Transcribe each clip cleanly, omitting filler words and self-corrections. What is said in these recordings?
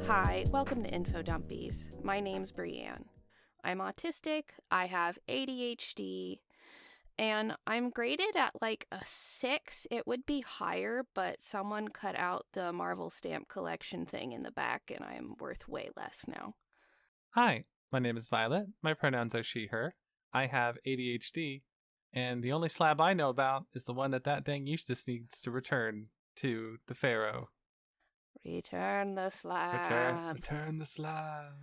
Hi, welcome to Infodumpies. My name's Brianne. I'm autistic, I have ADHD, and I'm graded at like a 6. It would be higher, but someone cut out the Marvel stamp collection thing in the back, and I'm worth way less now. Hi, my name is Violet. My pronouns are she, her. I have ADHD, and the only slab I know about is the one that dang Eustace needs to return to the Pharaoh. Return the slab. Return the slab.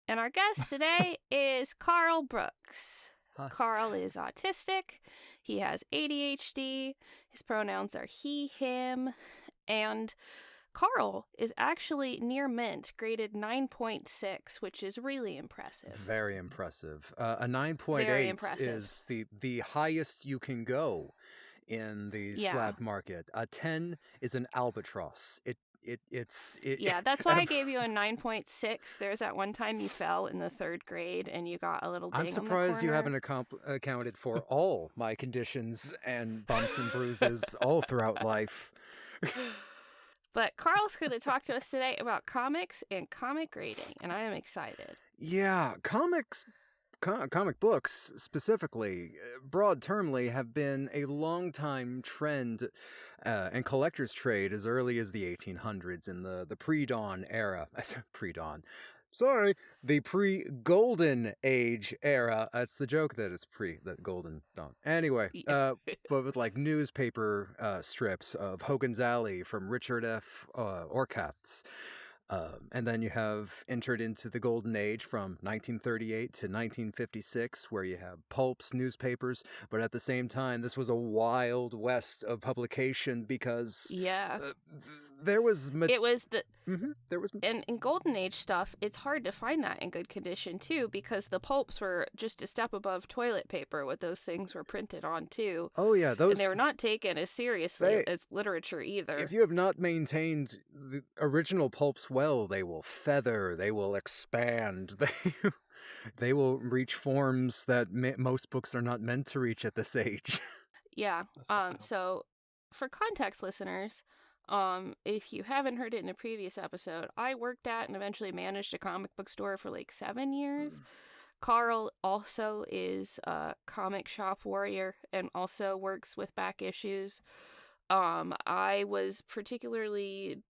And our guest today is Carl Brooks. Hi. Carl is autistic. He has ADHD. His pronouns are he, him. And Carl is actually near mint, graded 9.6, which is really impressive. Very impressive. A 9.8 Very impressive. is the highest you can go in the slab market. A 10 is an albatross. Yeah, that's why I gave you a 9.6. There's that one time you fell in the 3rd grade and you got a little ding I'm surprised you haven't accounted for all my conditions and bumps and bruises all throughout life. But Carl's going to talk to us today about comics and comic grading, and I am excited. Yeah, comic books specifically, broad termly, have been a long-time trend and collector's trade as early as the 1800s in the pre-dawn era. Sorry, the pre-golden age era. That's the joke that it's the golden dawn. Anyway, but with like newspaper strips of Hogan's Alley from Richard F. Orcatz. And then you have entered into the golden age from 1938 to 1956, where you have pulps, newspapers, but at the same time, this was a wild west of publication because there was and in golden age stuff, it's hard to find that in good condition too, because the pulps were just a step above toilet paper. What those things were printed on too. Oh yeah, and they were not taken as seriously as literature either. If you have not maintained the original pulps well, they will feather, they will expand, they will reach forms that most books are not meant to reach at this age. Yeah. So for context listeners, if you haven't heard it in a previous episode, I worked at and eventually managed a comic book store for like 7 years. Carl also is a comic shop warrior and also works with back issues. I was particularly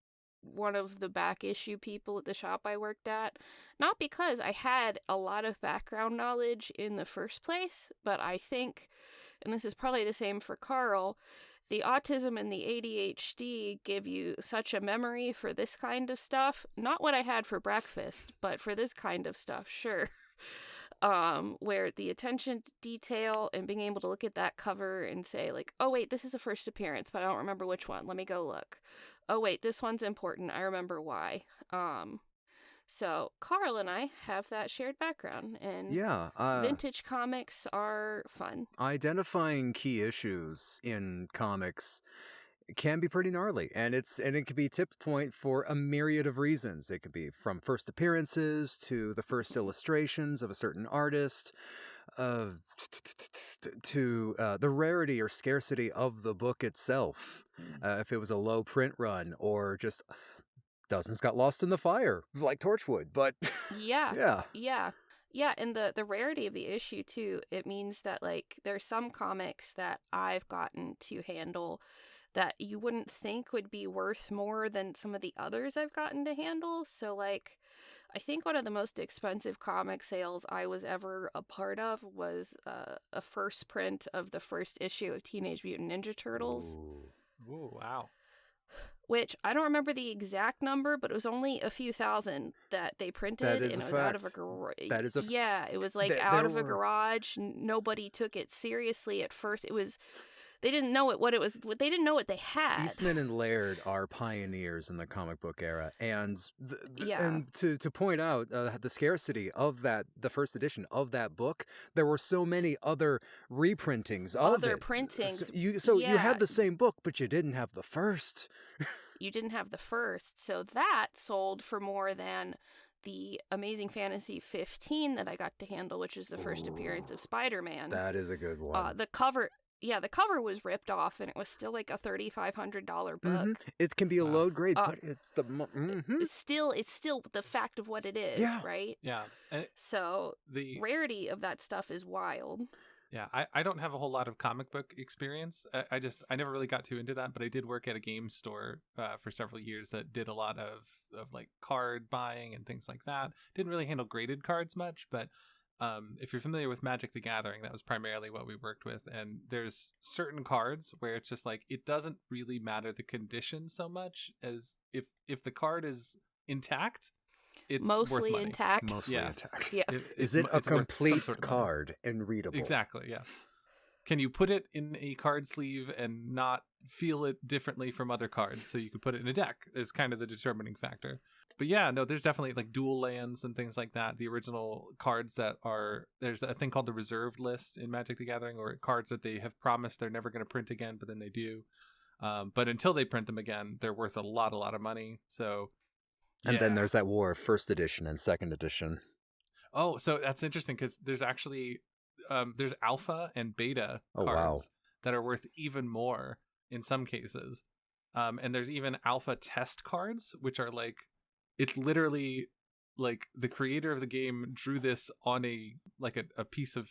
one of the back issue people at the shop I worked at, not because I had a lot of background knowledge in the first place, but I think, and this is probably the same for Carl, the autism and the ADHD give you such a memory for this kind of stuff. Not what I had for breakfast, but for this kind of stuff, sure. Where the attention to detail and being able to look at that cover and say like, oh wait, this is a first appearance, but I don't remember which one. Let me go look. Oh wait, this one's important. I remember why. So Carl and I have that shared background, and vintage comics are fun. Identifying key issues in comics can be pretty gnarly, and it can be a tip point for a myriad of reasons. It could be from first appearances to the first illustrations of a certain artist, to the rarity or scarcity of the book itself. If it was a low print run, or just dozens got lost in the fire, like Torchwood. But Yeah, and the rarity of the issue too, it means that like there's some comics that I've gotten to handle that you wouldn't think would be worth more than some of the others I've gotten to handle. So like, I think one of the most expensive comic sales I was ever a part of was a first print of the first issue of Teenage Mutant Ninja Turtles. Ooh, wow. Which I don't remember the exact number, but it was only a few thousand that they printed, and it was out of a garage. It was like out of a garage. Nobody took it seriously at first. They didn't know what it was. They didn't know what they had. Eastman and Laird are pioneers in the comic book era, and and to point out the scarcity of the first edition of that book, there were so many other reprintings of it. Printings. So you had the same book, but you didn't have the first. You didn't have the first, so that sold for more than the Amazing Fantasy 15 that I got to handle, which is the first appearance of Spider-Man. That is a good one. The cover yeah, the cover was ripped off, and it was still like a $3,500 book. It can be a Wow. low grade, but it's the It's still the fact of what it is, Yeah. right? Yeah. And So the rarity of that stuff is wild. Yeah, I don't have a whole lot of comic book experience. I never really got too into that, but I did work at a game store for several years that did a lot of like card buying and things like that. Didn't really handle graded cards much, but if you're familiar with Magic the Gathering, that was primarily what we worked with. And there's certain cards where it's just like it doesn't really matter the condition so much as if the card is intact. It's Mostly worth money. intact. mostly Yeah. attacked. Yeah. Is it a it's worth some complete sort of money. card and readable? Exactly, yeah. Can you put it in a card sleeve and not feel it differently from other cards? So you could put it in a deck is kind of the determining factor. But yeah, no, there's definitely like dual lands and things like that. The original cards there's a thing called the reserved list in Magic the Gathering, or cards that they have promised they're never going to print again, but then they do. But until they print them again, they're worth a lot of money. So And then yeah. there's that war of first edition and second edition. Oh, so that's interesting because there's actually there's alpha and beta Oh, cards wow. that are worth even more in some cases. And there's even alpha test cards, which are like, it's literally like the creator of the game drew this on a piece of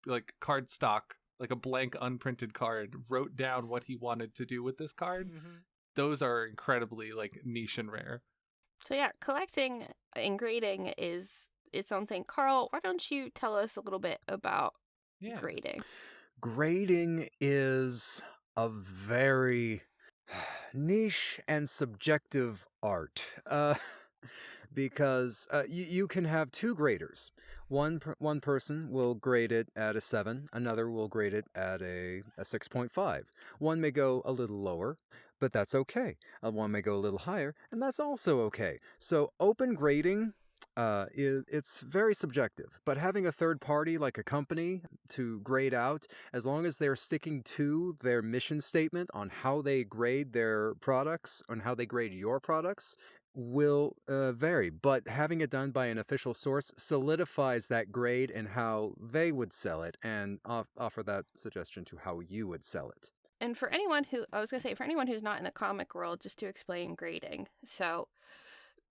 like card stock, like a blank unprinted card, wrote down what he wanted to do with this card. Mhm. Those are incredibly like niche and rare. So yeah, collecting and grading is its own thing. Carl, why don't you tell us a little bit about Yeah. grading? Grading is a very niche and subjective art. Because you can have two graders. One person will grade it at a 7, another will grade it at a 6.5. One may go a little lower, but that's okay. One may go a little higher, and that's also okay. So open grading it's very subjective, but having a third party like a company to grade out, as long as they're sticking to their mission statement on how they grade their products, on how they grade your products, will vary. But having it done by an official source solidifies that grade and how they would sell it, and offer that suggestion to how you would sell it. And for anyone who's not in the comic world, just to explain grading. So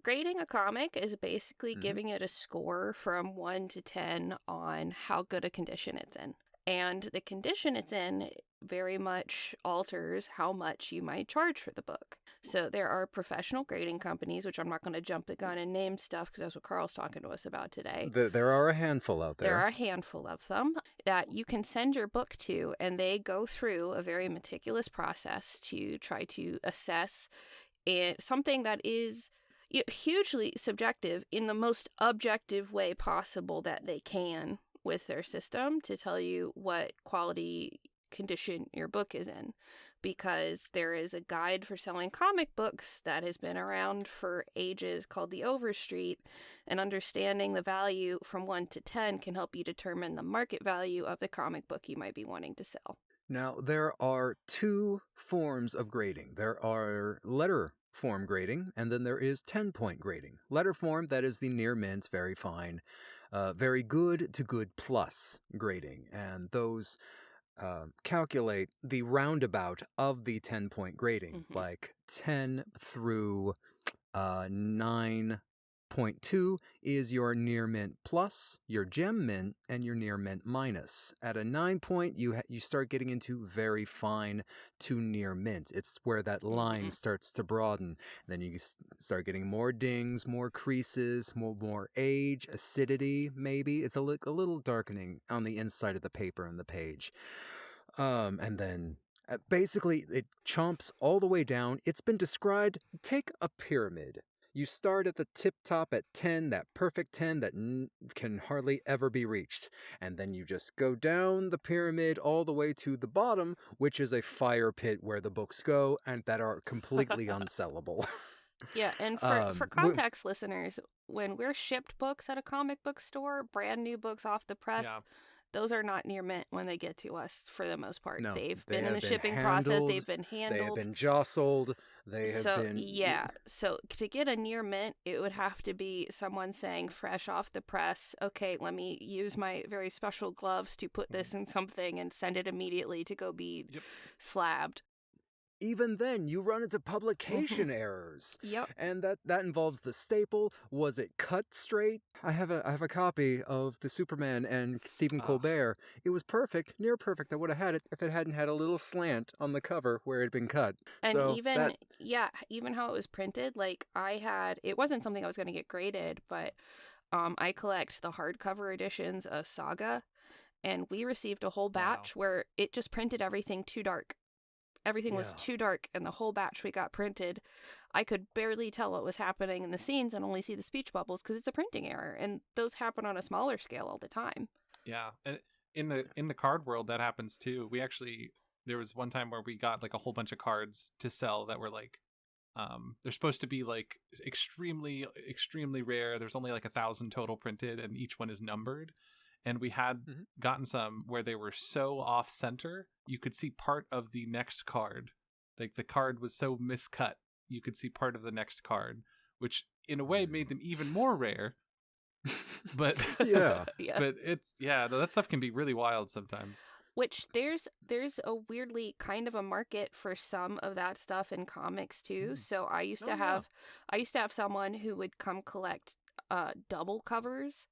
grading a comic is basically giving it a score from 1 to 10 on how good a condition it's in. And the condition it's in very much alters how much you might charge for the book. So there are professional grading companies, which I'm not going to jump the gun and name stuff because that's what Carl's talking to us about today. There are a handful out there. There are a handful of them that you can send your book to, and they go through a very meticulous process to try to assess something that is hugely subjective in the most objective way possible that they can with their system to tell you what quality condition your book is in. Because there is a guide for selling comic books that has been around for ages called the Overstreet, and understanding the value from 1 to 10 can help you determine the market value of the comic book you might be wanting to sell. Now, there are two forms of grading. There are letter form grading, and then there is 10-point grading. Letter form, that is the near mint, very fine, very good to good plus grading. And those calculate the roundabout of the 10-point grading, like 10 through 9.2 is your near mint plus, your gem mint, and your near mint minus. At a 9 point, you start getting into very fine to near mint. It's where that line starts to broaden. Then you start getting more dings, more creases, more age, acidity, maybe. It's a little darkening on the inside of the paper and the page. And then basically it chomps all the way down. It's been described, take a pyramid. You start at the tip top at 10, that perfect 10 that can hardly ever be reached. And then you just go down the pyramid all the way to the bottom, which is a fire pit where the books go and that are completely unsellable. Yeah, and for context listeners, when we're shipped books at a comic book store, brand new books off the press, those are not near mint when they get to us for the most part. No, They've they been in have the been shipping process. handled, They've been handled. They have been jostled. They have So been. yeah, so to get a near mint, it would have to be someone saying fresh off the press, okay, let me use my very special gloves to put this in something and send it immediately to go be slabbed. Even then, you run into publication errors. Yep. And that involves the staple. Was it cut straight? I have a copy of the Superman and Stephen Colbert. It was perfect, near perfect. I would have had it if it hadn't had a little slant on the cover where it had been cut. And so even how it was printed, like it wasn't something I was going to get graded, but I collect the hardcover editions of Saga, and we received a whole batch where it just printed everything too dark. Everything was too dark, and the whole batch we got printed, I could barely tell what was happening in the scenes and only see the speech bubbles because it's a printing error, and those happen on a smaller scale all the time. Yeah, and in the card world that happens too. There was one time where we got like a whole bunch of cards to sell that were like, they're supposed to be like extremely, extremely rare. There's only like 1,000 total printed, and each one is numbered. And we had gotten some where they were so off center, you could see part of the next card. Like the card was so miscut, you could see part of the next card, which in a way made them even more rare. But yeah. But that stuff can be really wild sometimes. Which there's a weirdly kind of a market for some of that stuff in comics too. So I used to have someone who would come collect double covers.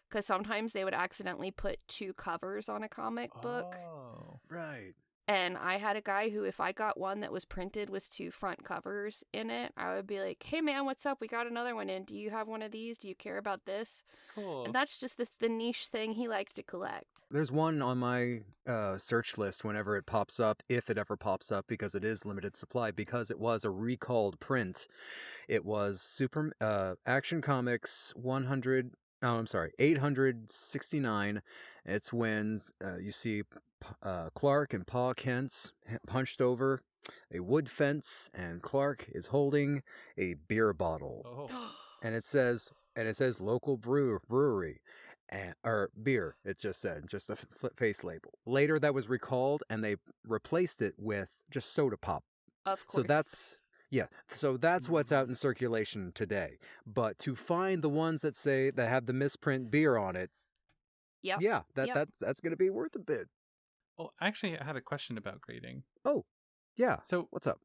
Because sometimes they would accidentally put 2 covers on a comic book. Oh, right. And I had a guy who, if I got one that was printed with 2 front covers in it, I would be like, hey man, what's up? We got another one in. Do you have one of these? Do you care about this? Cool. And that's just the niche thing he liked to collect. There's one on my search list whenever it pops up, if it ever pops up, because it is limited supply, because it was a recalled print. It was Action Comics 869. It's when you see Clark and Pa Kent hunched over a wood fence, and Clark is holding a beer bottle. Oh. And it says local brewery. Or beer, it just said, just a face label. Later that was recalled, and they replaced it with just soda pop. Of course. So that's what's out in circulation today. But to find the ones that have the misprint beer on it, that's going to be worth a bit. Well, actually, I had a question about grading. Oh, yeah. So what's up?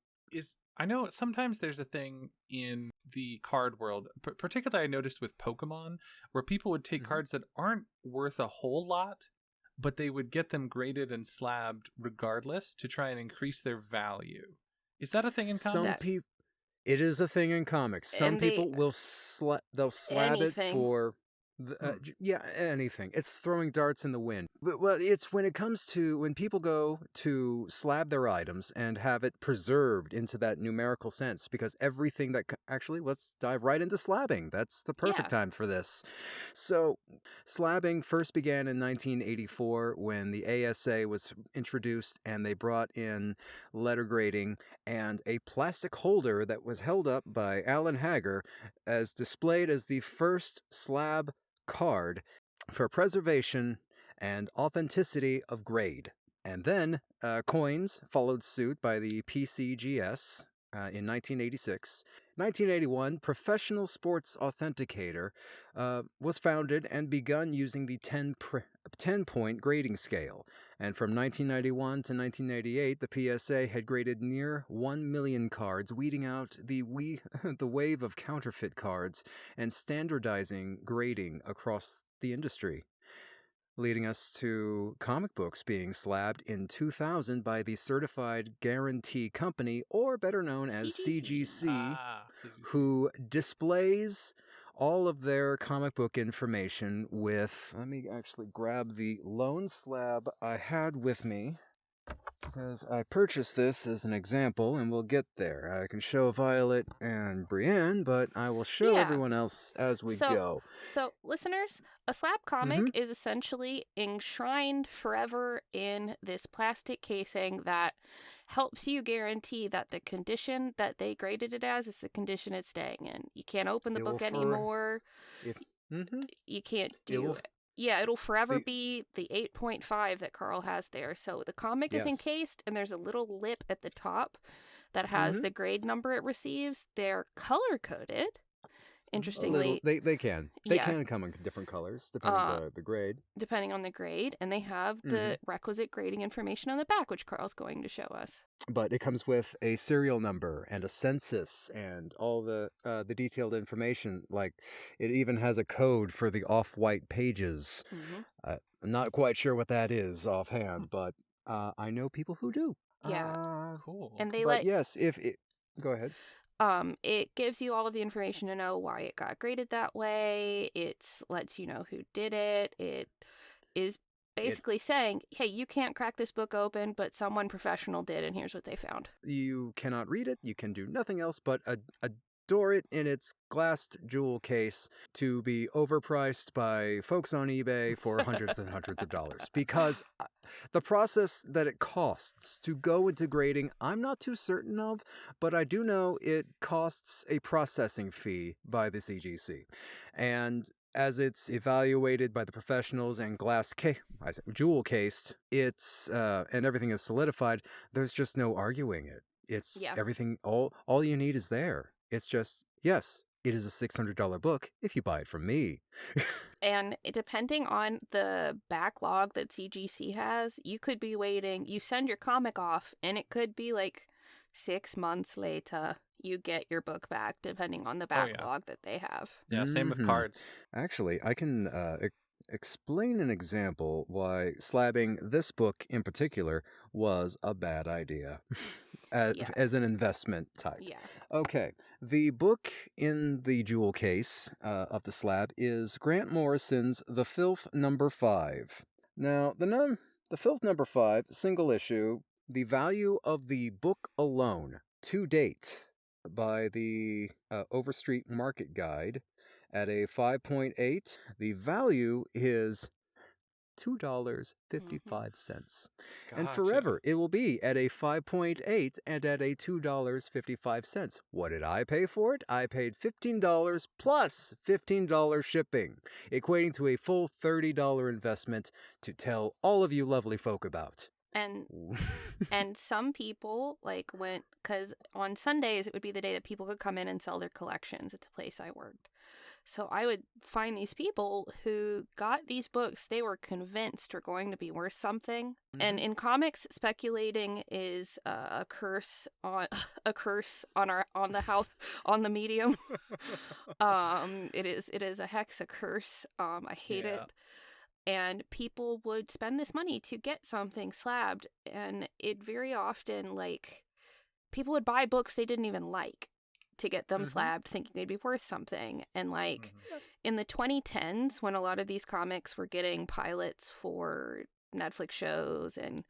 I know sometimes there's a thing in the card world, particularly I noticed with Pokemon, where people would take cards that aren't worth a whole lot, but they would get them graded and slabbed regardless to try and increase their value. Is that a thing in comics? It is a thing in comics. Some people will they'll slab anything. It for anything. It's throwing darts in the wind. Well, it's when people go to slab their items and have it preserved into that numerical sense, because everything let's dive right into slabbing. That's the perfect time for this. So slabbing first began in 1984 when the ASA was introduced, and they brought in letter grading and a plastic holder that was held up by Alan Hager as displayed as the first slab card for preservation and authenticity of grade. And then coins followed suit by the PCGS in 1986. 1981, Professional Sports Authenticator was founded and begun using the 10-point grading scale. And from 1991 to 1998, the PSA had graded near 1 million cards, weeding out the wave of counterfeit cards and standardizing grading across the industry, leading us to comic books being slabbed in 2000 by the Certified Guarantee Company, or better known as CGC, who displays all of their comic book information with... Let me actually grab the lone slab I had with me, because I purchased this as an example, and we'll get there. I can show Violet and Brianne, but I will show everyone else as we go. So, listeners, a slab comic is essentially enshrined forever in this plastic casing that helps you guarantee that the condition that they graded it as is the condition it's staying in. You can't open the book anymore. You can't do it. Yeah, it'll forever be the 8.5 that Carl has there. So the comic is encased, and there's a little lip at the top that has the grade number it receives. They're color-coded. Interestingly, they can come in different colors depending on the grade. Depending on the grade, and they have the requisite grading information on the back, which Carl's going to show us. But it comes with a serial number and a census and all the detailed information. Like, it even has a code for the off-white pages. I'm not quite sure what that is offhand, but I know people who do. Yeah, cool. And they go ahead. It gives you all of the information to know why it got graded that way. It lets you know who did it. It is basically saying, hey, you can't crack this book open, but someone professional did, and here's what they found. You cannot read it. You can do nothing else but adore it in its glassed jewel case to be overpriced by folks on eBay for hundreds and hundreds of dollars. Because the process that it costs to go into grading, I'm not too certain of, but I do know it costs a processing fee by the CGC. And as it's evaluated by the professionals and jewel cased, it's and everything is solidified, there's just no arguing it. It's everything, all you need is there. It's just, yes, it is a $600 book if you buy it from me. And depending on the backlog that CGC has, you could be waiting, you send your comic off, and it could be like 6 months later you get your book back, depending on the backlog that they have. Yeah, same with cards. Actually, I can explain an example why slabbing this book in particular was a bad idea as an investment type. Yeah. Okay, the book in the jewel case of the slab is Grant Morrison's The Filth Number 5. Now, the Filth Number 5, single issue, the value of the book alone to date by the Overstreet Market Guide at a 5.8, the value is $2.55. And forever it will be at a 5.8 and at a $2.55. What did I pay for it? I paid $15 plus $15 shipping, equating to a full $30 investment to tell all of you lovely folk about. And some people because on Sundays it would be the day that people could come in and sell their collections at the place I worked. So I would find these people who got these books they were convinced are going to be worth something. And in comics, speculating is a curse on the house, on the medium. It is a hex, a curse. I hate it. And people would spend this money to get something slabbed, and it very often people would buy books they didn't even like to get them slabbed, thinking they'd be worth something. And in the 2010s, when a lot of these comics were getting pilots for Netflix shows and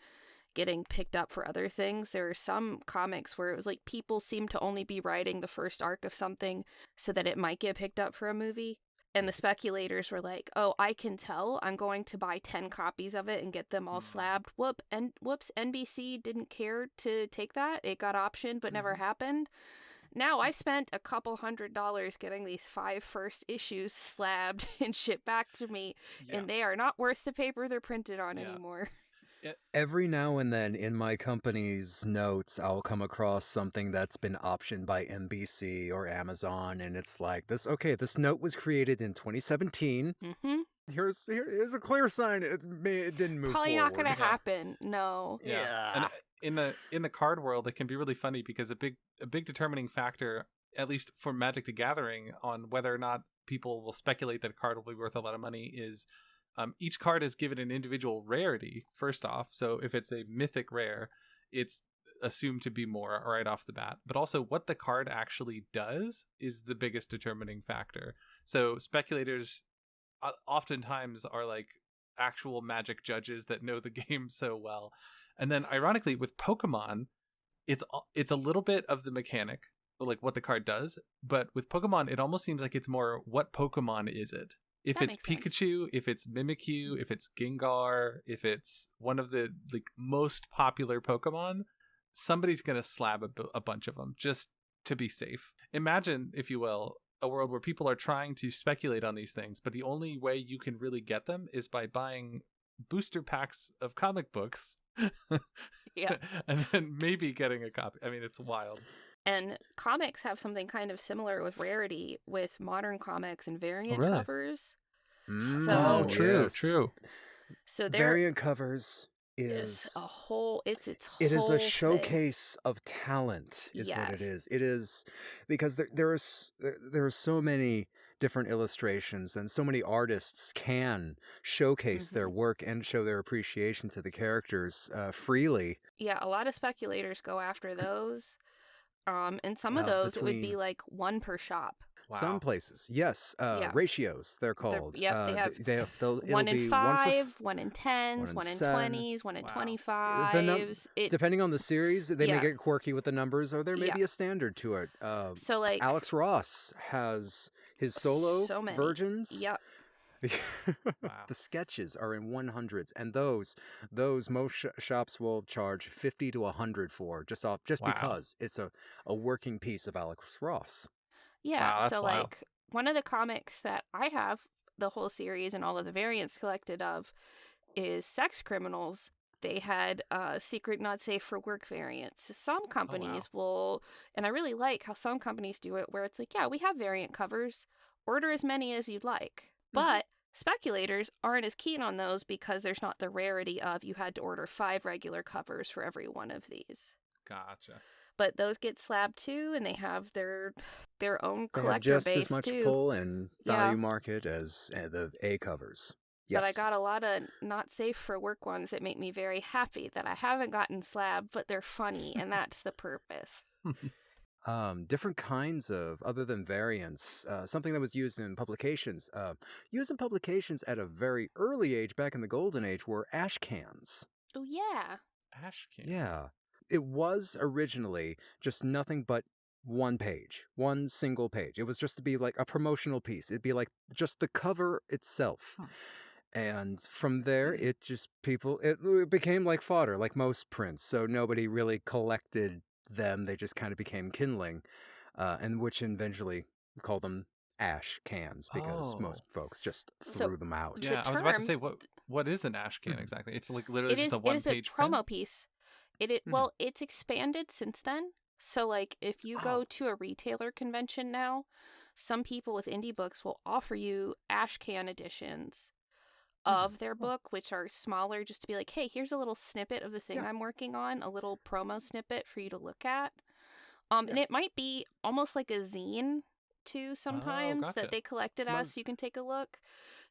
getting picked up for other things, there were some comics where it was people seemed to only be writing the first arc of something so that it might get picked up for a movie. And the speculators were like, oh, I can tell. I'm going to buy 10 copies of it and get them all slabbed. Whoops, NBC didn't care to take that. It got optioned, but never happened. Now I spent a couple $100 getting these 5 first issues slabbed and shipped back to me, and they are not worth the paper they're printed on anymore. Every now and then in my company's notes, I'll come across something that's been optioned by NBC or Amazon, and it's like, this note was created in 2017. Here's a clear sign it didn't move Probably forward. not going to happen. No. Yeah. And in the card world, it can be really funny because a big determining factor, at least for Magic the Gathering, on whether or not people will speculate that a card will be worth a lot of money is each card is given an individual rarity, first off. So if it's a mythic rare, it's assumed to be more right off the bat. But also what the card actually does is the biggest determining factor. So speculators oftentimes are actual Magic judges that know the game so well. And then ironically with Pokemon, it's a little bit of the mechanic, what the card does. But with Pokemon, it almost seems like it's more, what Pokemon is it? If it's Pikachu, if it's Mimikyu, if it's Gengar, if it's one of the most popular Pokemon, somebody's going to slab a bunch of them just to be safe. Imagine, if you will, a world where people are trying to speculate on these things, but the only way you can really get them is by buying booster packs of comic books. Yeah. And then maybe getting a copy. I mean, it's wild. And comics have something kind of similar with rarity with modern comics and variant really? covers. Oh, true, yes. true. So there Variant covers is a whole it's its whole it is a thing. showcase of talent is what it Yes. is. It is because there are so many different illustrations and so many artists can showcase their work and show their appreciation to the characters freely. Yeah, a lot of speculators go after those. And some of Well, those it would be between- like one per shop. Wow. Some places, yes, Yeah. ratios they're called. Yep, they have they'll, One it'll in be 5, one in 10s, one in one in 7. 20s, one in Wow. 25s. Depending on the series, they may Yeah. get quirky with the numbers, or there may Yeah. be a standard to it. So like Alex Ross has his solo so many. versions. Yep. Wow. The sketches are in 100s, and those most shops will charge 50 to 100 for just Wow. because it's a working piece of Alex Ross. Yeah, Wow, that's so wild. like one of the comics that I have the whole series and all of the variants collected of is Sex Criminals. They had secret not safe for work variants. Some companies will, and I really like how some companies do it where it's like, yeah, we have variant covers. Order as many as you'd like. But speculators aren't as keen on those because there's not the rarity of you had to order 5 regular covers for every one of these. Gotcha. But those get slabbed too, and they have their own They have collector just base as much too. pull and Yeah. value market as the A covers. Yes. But I got a lot of not safe for work ones that make me very happy that I haven't gotten slabbed, but they're funny, and that's the purpose. Different kinds of, other than variants, something that was used in publications. Used in publications at a very early age, back in the Golden Age, were ash cans. Oh yeah. Ash cans. Yeah. It was originally just nothing but one page, one single page. It was just to be like a promotional piece. It'd be like just the cover itself. Huh. And from there, it just it became like fodder, like most prints. So nobody really collected them. They just kind of became kindling, and which eventually called them ash cans because most folks just So, threw them out. the Yeah, I was about to term- say what is an ash can exactly? It's like literally It just is a it one is a page promo piece. Well, it's expanded since then. So like if you go Oh. to a retailer convention now, some people with indie books will offer you ash can editions of their book, which are smaller, just to be like, hey, here's a little snippet of the thing Yeah. I'm working on, a little promo snippet for you to look at. And it might be almost like a zine too sometimes gotcha. that they collected Well, as, so you can take a look.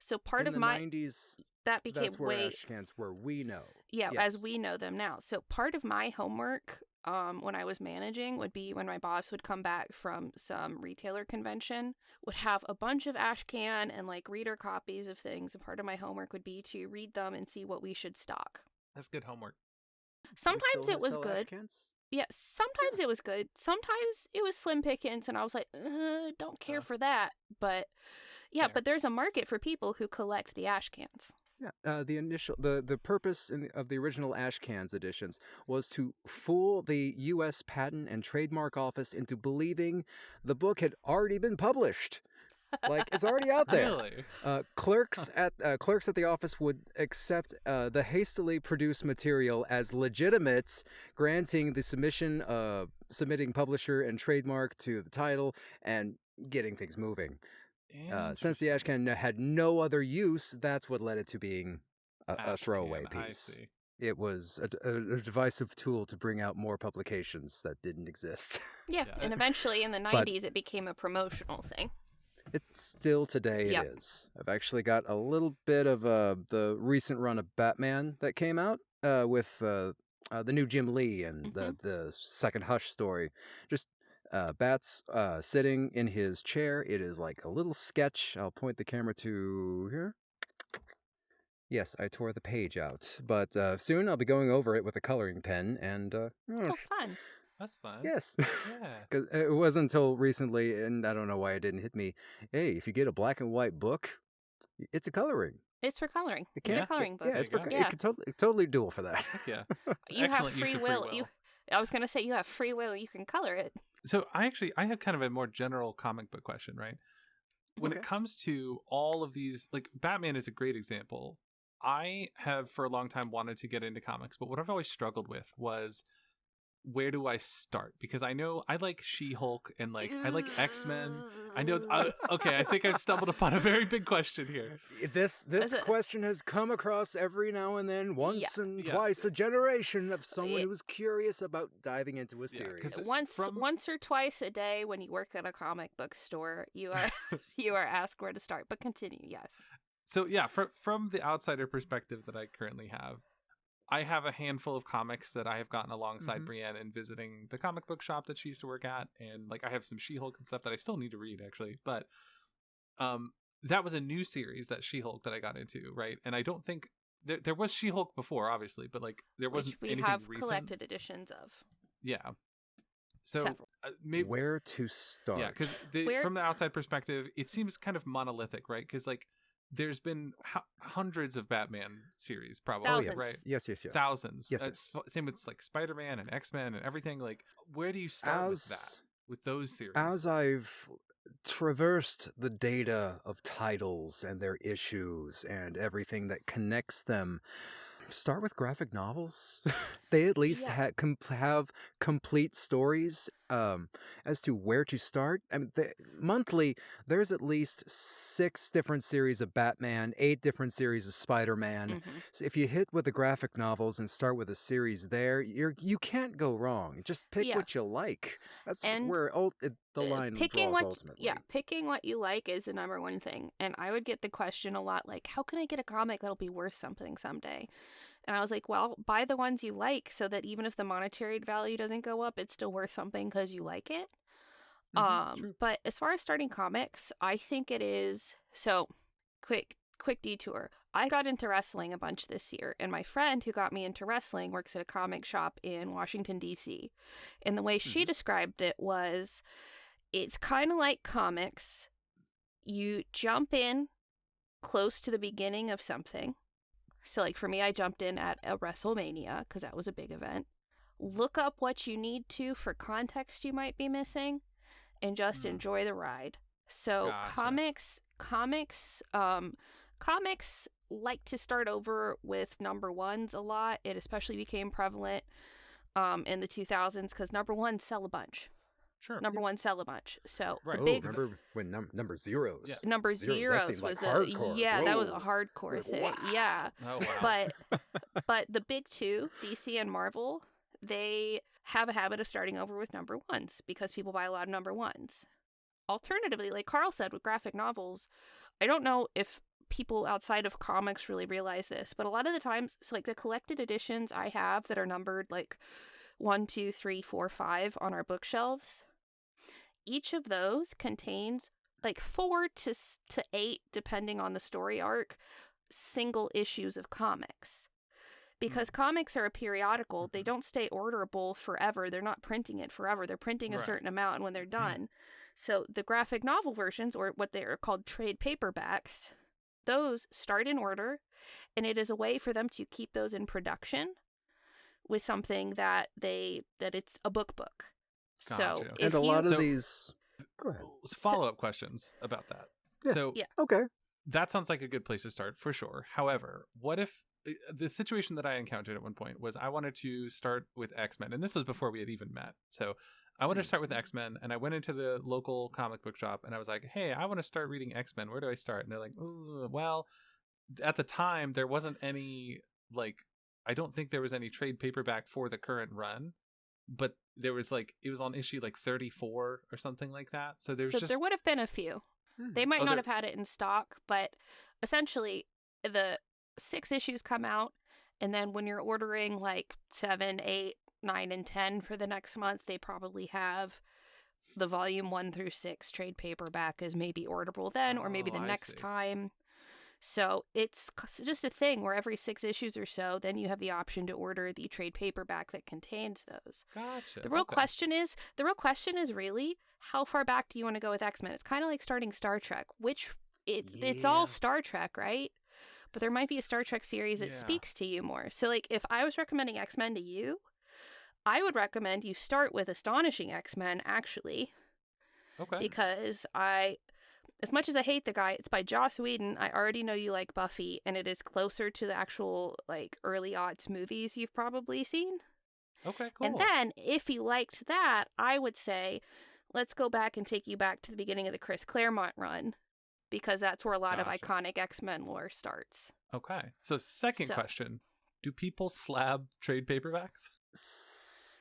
So part in of the my 90s, that became that's where way ash cans were. We know. yeah, Yes. as we know them now. So part of my homework when I was managing would be when my boss would come back from some retailer convention, would have a bunch of ash can and like reader copies of things. And part of my homework would be to read them and see what we should stock. That's good homework. We Sometimes still it was sell ash good. cans? Yeah, sometimes it was good. Sometimes it was slim pickings and I was like, don't care for that. But yeah, Fair. but there's a market for people who collect the ash cans. Yeah, the purpose of the original ash cans editions was to fool the U.S. Patent and Trademark Office into believing the book had already been published. Like it's already out there. Really? Clerks at the office would accept the hastily produced material as legitimate, granting the submitting publisher and trademark to the title and getting things moving. Since the ash can had no other use, that's what led it to being a Ash throwaway can, I piece. see. It was a divisive tool to bring out more publications that didn't exist. Yeah, Yeah. and eventually in the 90s it became a promotional thing. It's still today. Yep. It is. I've actually got a little bit of the recent run of Batman that came out with the new Jim Lee and the second Hush story. Just Bat's sitting in his chair. It is like a little sketch. I'll point the camera to here. Yes, I tore the page out, but soon I'll be going over it with a coloring pen and. Oh, fun. That's fun. Yes. Yeah. Because it wasn't until recently, and I don't know why it didn't hit me. Hey, if you get a black and white book, it's a coloring. It's for coloring. It It's a can't- coloring book. Yeah, it's There for, you go. it could totally dual for that. Heck yeah. You have Excellent use free of will. I was gonna say you have free will. You can color it. So I have kind of a more general comic book question, right? When Okay. it comes to all of these, like Batman is a great example. I have for a long time wanted to get into comics, but what I've always struggled with was where do I start? Because I know I like She-Hulk and like I like X-Men. I know. Okay, I think I've stumbled upon a very big question here. This question has come across every now and then, once and twice a generation, of someone who was curious about diving into a series. Once or twice a day when you work at a comic book store, you are you are asked where to start. But continue, yes. So yeah, from the outsider perspective that I currently have, I have a handful of comics that I have gotten alongside Brianne in visiting the comic book shop that she used to work at, and like I have some She-Hulk and stuff that I still need to read actually, but that was a new series, that She-Hulk, that I got into, right? And I don't think there was She-Hulk before, obviously, but like there wasn't anything recent. Which we have collected editions of. Yeah. So maybe where to start? Yeah, because from the outside perspective, it seems kind of monolithic, right? Because like there's been hundreds of Batman series, probably. Thousands. Right? Yes. Thousands. Yes. Same with like Spider-Man and X-Men and everything. Like, where do you start with that? With those series? As I've traversed the data of titles and their issues and everything that connects them, start with graphic novels. They at least have complete stories as to where to start. I mean, monthly, there's at least 6 different series of Batman, 8 different series of Spider-Man. So if you hit with the graphic novels and start with a series there, you can't go wrong. Just pick what you like. That's where the line draws ultimately. Yeah, picking what you like is the number one thing. And I would get the question a lot, like, how can I get a comic that'll be worth something someday? And I was like, well, buy the ones you like so that even if the monetary value doesn't go up, it's still worth something because you like it. True. But as far as starting comics, I think it is... So, quick detour. I got into wrestling a bunch this year, and my friend who got me into wrestling works at a comic shop in Washington, D.C. And the way she described it was, it's kind of like comics. You jump in close to the beginning of something. So, like, for me, I jumped in at a WrestleMania because that was a big event. Look up what you need to for context you might be missing, and just enjoy the ride. So, Gotcha. comics like to start over with number ones a lot. It especially became prevalent in the 2000s because number ones sell a bunch. Sure. Number one sell a bunch. So Right. the big remember when number zeros? Yeah. number zeros that was seemed like hardcore. that was a Whoa. hardcore thing. Wow. Yeah. Oh wow. But the big two, DC and Marvel, they have a habit of starting over with number ones because people buy a lot of number ones. Alternatively, like Carl said, with graphic novels, I don't know if people outside of comics really realize this, but a lot of the times, so like the collected editions I have that are numbered like 1, 2, 3, 4, 5 on our bookshelves, each of those contains like 4 to 8, depending on the story arc, single issues of comics. Because comics are a periodical, they don't stay orderable forever. They're not printing it forever. They're printing a certain amount, and when they're done. So the graphic novel versions, or what they are called trade paperbacks, those start in order, and it is a way for them to keep those in production with something that it's a book. So Gotcha. if And a lot of So- these... Go ahead. Follow-up questions about that. Yeah. So Yeah. Okay. that sounds like a good place to start for sure. However, what if the situation that I encountered at one point was I wanted to start with X-Men, and this was before we had even met. So I wanted to start with X-Men, and I went into the local comic book shop, and I was like, hey, I want to start reading X-Men. Where do I start? And they're like, ooh, well, at the time, there wasn't any, like, I don't think there was any trade paperback for the current run, but there was, like, it was on issue, like, 34 or something like that. So there would have been a few. They might not have had it in stock, but essentially the 6 issues come out, and then when you're ordering like 7, 8, 9, and 10 for the next month, they probably have the volume 1 through 6 trade paperback is maybe orderable then, or maybe the next time. So it's just a thing where every 6 issues or so, then you have the option to order the trade paperback that contains those. Gotcha. The real question is really, how far back do you want to go with X-Men? It's kind of like starting Star Trek, it's all Star Trek, right? But there might be a Star Trek series that speaks to you more. So like if I was recommending X-Men to you, I would recommend you start with Astonishing X-Men, actually. Okay. Because as much as I hate the guy, it's by Joss Whedon. I already know you like Buffy, and it is closer to the actual, like, early aughts movies you've probably seen. Okay, cool. And then, if you liked that, I would say, let's go back and take you back to the beginning of the Chris Claremont run, because that's where a lot of Gotcha. iconic X-Men lore starts. Okay. So second question. Do people slab trade paperbacks?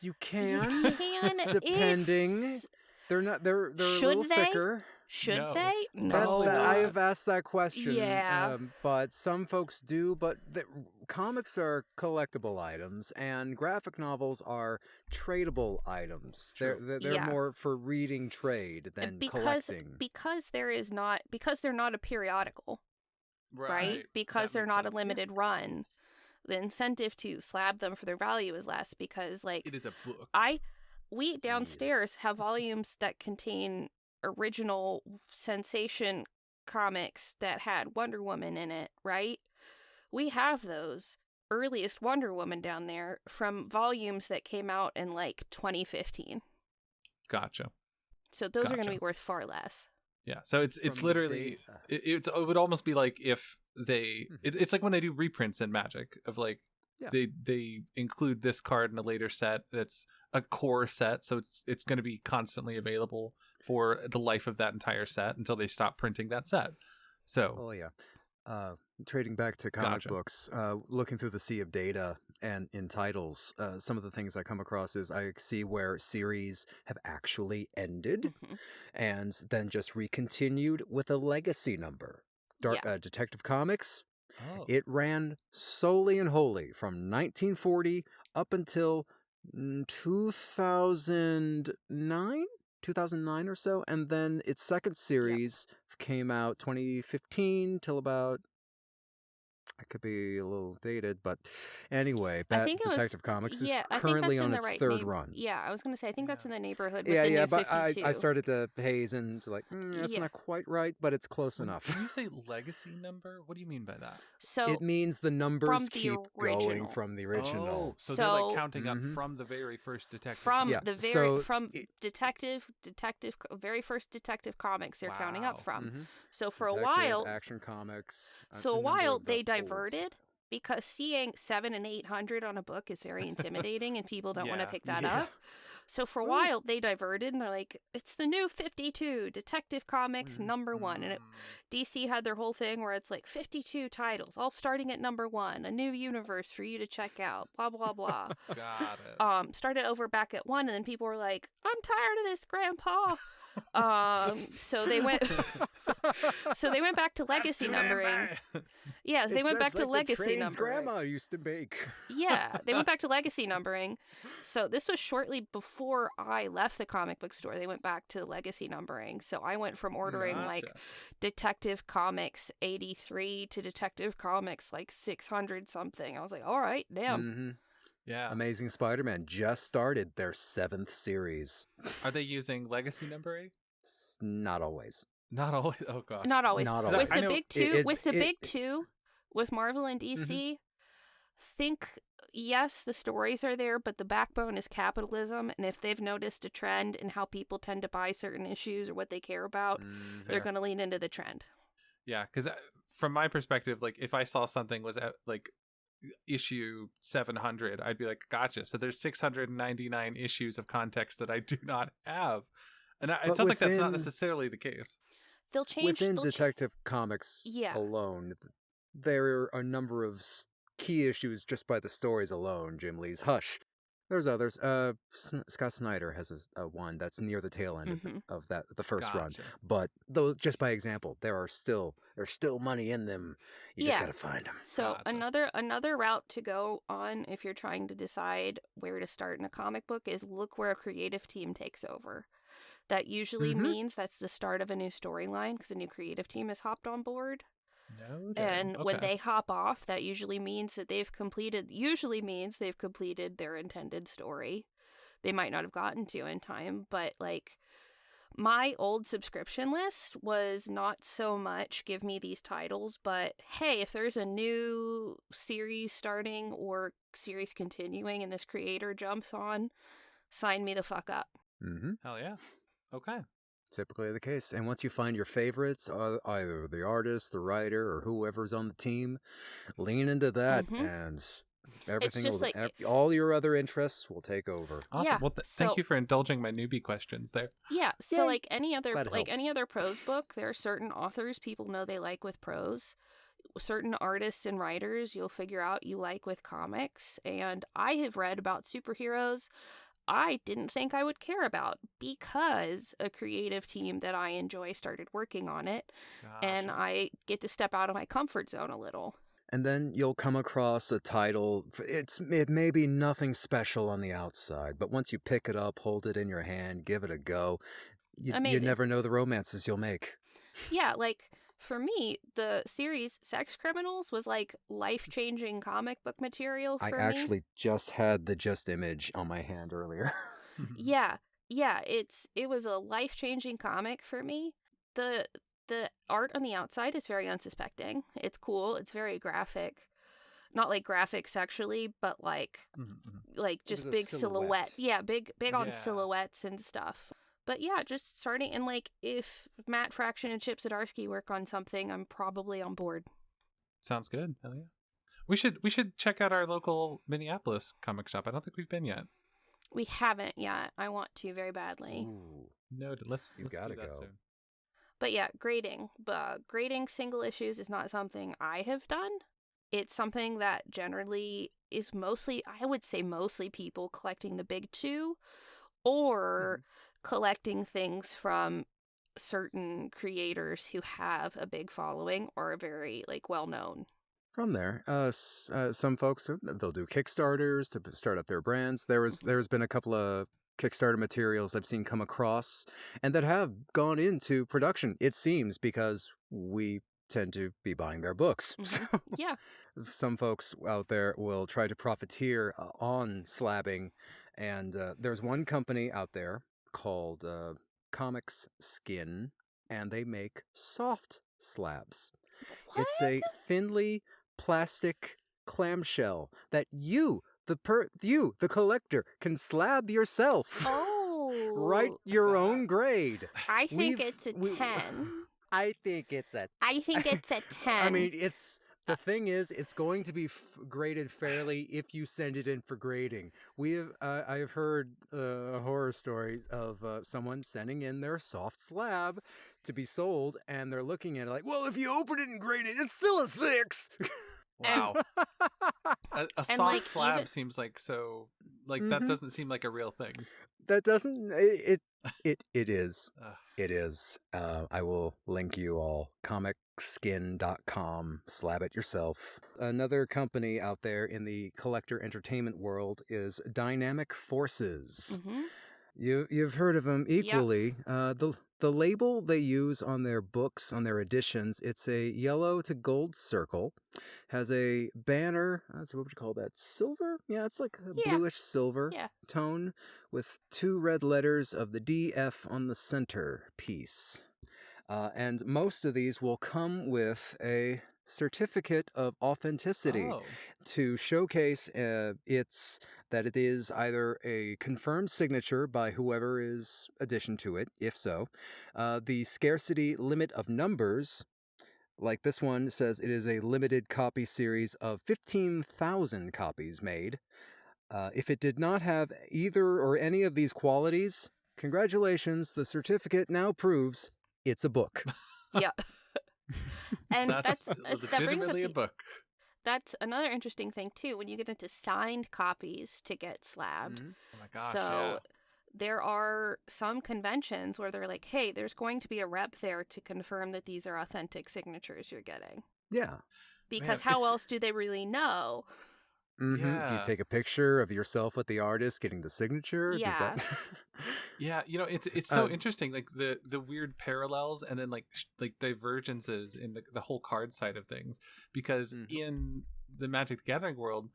You can, You can, depending. it's- They're not. They're a Should little they? thicker. Should No. they? That- No. I have asked that question. Yeah. But some folks do. But comics are collectible items, and graphic novels are tradable items. True. They're Yeah. more for reading trade than collecting. Because they're not a periodical, right? Because That they're makes not sense. a limited run. The incentive to slab them for their value is less because, like, It is a book. we downstairs Yes. have volumes that contain original sensation comics that had Wonder Woman in it, right? We have those earliest Wonder Woman down there from volumes that came out in, like, 2015. Gotcha. So those are going to Gotcha. be worth far less. Yeah. So it's From the literally date- it would almost be like if they it's like when they do reprints in Magic of like Yeah. they include this card in a later set that's a core set, so it's going to be constantly available for the life of that entire set until they stop printing that set. So Oh yeah. Trading back to comic Gotcha. books, looking through the sea of data and in titles, some of the things I come across is I see where series have actually ended Mhm. and then just recontinued with a legacy number. Detective Comics, oh, it ran solely and wholly from 1940 up until 2009 or so, and then its second series came out 2015 till about, I could be a little dated, but anyway, I think it was- Detective Comics is I think currently that's in on the its right third name- run. Yeah, I was going to say, I think that's in Yeah. the neighborhood with Yeah, the yeah, new but 52. I started to haze and like, that's Yeah. not quite right, but it's close enough. When you say legacy number, what do you mean by that? So It means the numbers from the keep going original. from the original. Oh, so they're like So- counting up Mhm. from the very first detective. from Yeah, the very so from it- very first Detective Comics they're counting up Wow. from. Mhm. So for a Detective, while, Action Comics. so a number while of the they old diverted because seeing 700 and 800 on a book is very intimidating and people don't want to Yeah. pick that Yeah. up. So for a Oh. while they diverted and they're like, it's the new 52 Detective Comics Mhm. number 1, and DC had their whole thing where it's like 52 titles all starting at number 1, a new universe for you to check out, blah blah blah. Got it. Started over back at 1, and then people were like, I'm tired of this, Grandpa. So they went back to legacy numbering. Yeah, so they It's went back just to like the legacy trains numbering. Grandma used to make. Yeah, they went back to legacy numbering. So this was shortly before I left the comic book store. They went back to legacy numbering. So I went from ordering like Gotcha. Detective Comics 83 to Detective Comics like 600 something. I was like, all right, damn. Mhm. Yeah. Amazing Spider-Man just started their 7th series. Are they using legacy numbering? Not always. Not always. Oh gosh. Not always. Not With always. the I know- big two, it- big two, with Marvel and DC, think yes, the stories are there, but the backbone is capitalism. And if they've noticed a trend in how people tend to buy certain issues or what they care about, they're Fair. going to lean into the trend. Yeah, because from my perspective, like if I saw something was at like issue 700, I'd be like, gotcha. So there's 699 issues of context that I do not have, and it But sounds like that's not within- necessarily the case. They'll change. Within they'll Detective Comics Yeah. alone, there are a number of key issues just by the stories alone. Jim Lee's Hush. There's others. Scott Snyder has a one that's near the tail end Mhm. of that, the first run. Gotcha. But though, just by example, there's still money in them. You just Yeah. gotta find them. So Gotcha. another route to go on if you're trying to decide where to start in a comic book is look where a creative team takes over. That usually Mhm. means that's the start of a new storyline because a new creative team has hopped on board. No. And when they hop off, that usually means that they've completed their intended story. They might not have gotten to in time, but like My old subscription list was not so much give me these titles, but hey, if there's a new series starting or series continuing and this creator jumps on, sign me the fuck up. Mm-hmm. Hell yeah. Okay. Typically the case. And once you find your favorites, either the artist, the writer, or whoever's on the team, lean into that, and everything just like all your other interests will take over. Awesome. Yeah, Well, thank you for indulging my newbie questions there. Yeah, so Yay. like any other Glad to help. any other prose book, there are certain authors people know they like with prose. Certain artists and writers you'll figure out you like with comics, and I have read about superheroes I didn't think I would care about because a creative team that I enjoy started working on it, and Gotcha. I get to step out of my comfort zone a little. And then you'll come across a title. It may be nothing special on the outside, but once you pick it up, hold it in your hand, give it a go, you Amazing. never know the romances you'll make. Yeah, like for me, the series Sex Criminals was like life-changing comic book material for me. I actually just had the Just image on my hand earlier. Yeah, it was a life-changing comic for me. The art on the outside is very unsuspecting. It's cool. It's very graphic. Not like graphic sexually, but like just big silhouette. Yeah, big on silhouettes and stuff. But yeah, just starting, and like if Matt Fraction and Chip Zdarsky work on something, I'm probably on board. Sounds good. Hell yeah. We should check out our local Minneapolis comic shop. I don't think we've been yet. We haven't yet. I want to very badly. Ooh. Noted. Let's gotta do that go. soon. But yeah, grading. Grading single issues is not something I have done. It's something that generally is mostly, I would say mostly people collecting the big two or collecting things from certain creators who have a big following or are very like well known. From there, some folks, they'll do Kickstarters to start up their brands. There's been a couple of Kickstarter materials I've seen come across and that have gone into production, it seems, because we tend to be buying their books. So Yeah. some folks out there will try to profiteer on slabbing. And there's one company out there called Comics Skin, and they make soft slabs. What? It's a thinly plastic clamshell that you, the collector, can slab yourself. Oh. Write your own grade. I think it's a 10. I think it's a 10. I mean, the thing is, it's going to be graded fairly if you send it in for grading. I've heard horror stories of someone sending in their soft slab to be sold, and they're looking at it like, well, if you open it and grade it, it's still a 6. Wow. A soft like, slab seems like so, like that doesn't seem like a real thing. That doesn't, it is. It is. I will link you all. comicskin.com. Slab it yourself. Another company out there in the collector entertainment world is Dynamic Forces. You've heard of them equally. Yep. The label they use on their books, on their editions, it's a yellow to gold circle, has a banner, what would you call that, silver? Yeah, it's like a bluish silver tone with 2 red letters of the DF on the center piece. And most of these will come with a certificate of authenticity to showcase that it is either a confirmed signature by whoever is addition to it, if so. The scarcity limit of numbers, like this one says it is a limited copy series of 15,000 copies made. If it did not have either or any of these qualities, congratulations, the certificate now proves it's a book. Yeah. And that's legitimately a book. That's another interesting thing too when you get into signed copies to get slabbed. Oh my gosh. So there are some conventions where they're like, hey, there's going to be a rep there to confirm that these are authentic signatures you're getting. Yeah. Because how else do they really know? Yeah. Do you take a picture of yourself with the artist getting the signature? Yeah. Yeah, it's so interesting, like the weird parallels and then like divergences in the whole card side of things, because in the Magic the Gathering world,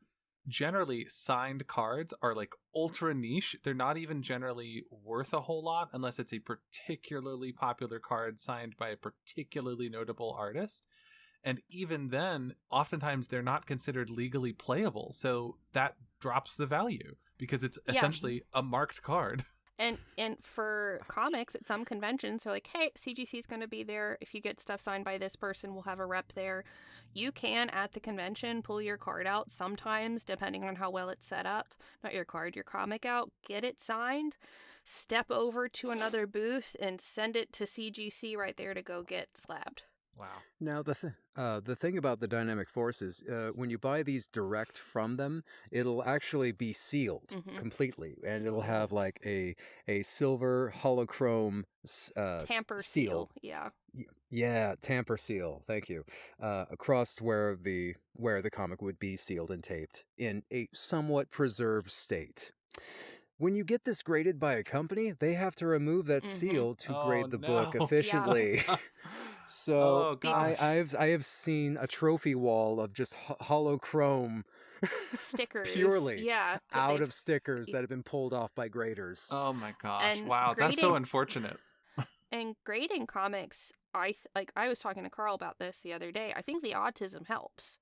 generally signed cards are like ultra niche. They're not even generally worth a whole lot unless it's a particularly popular card signed by a particularly notable artist. And even then, oftentimes they're not considered legally playable. So that drops the value because it's essentially a marked card. And for comics at some conventions, they're like, hey, CGC is going to be there. If you get stuff signed by this person, we'll have a rep there. You can, at the convention, pull your card out sometimes, depending on how well it's set up. Not your card, your comic out. Get it signed. Step over to another booth and send it to CGC right there to go get slabbed. Wow. Now, the thing about the dynamic forces, when you buy these direct from them, it'll actually be sealed completely, and it'll have like a silver holochrome Tamper seal. Yeah. Yeah, tamper seal. Thank you. Across where the comic would be sealed and taped in a somewhat preserved state. When you get this graded by a company, they have to remove that seal to grade the book efficiently. Yeah. So I have seen a trophy wall of just holochrome stickers, purely out of stickers that have been pulled off by graders. Oh my gosh! And wow, that's so unfortunate. And grading comics, I was talking to Carl about this the other day. I think the autism helps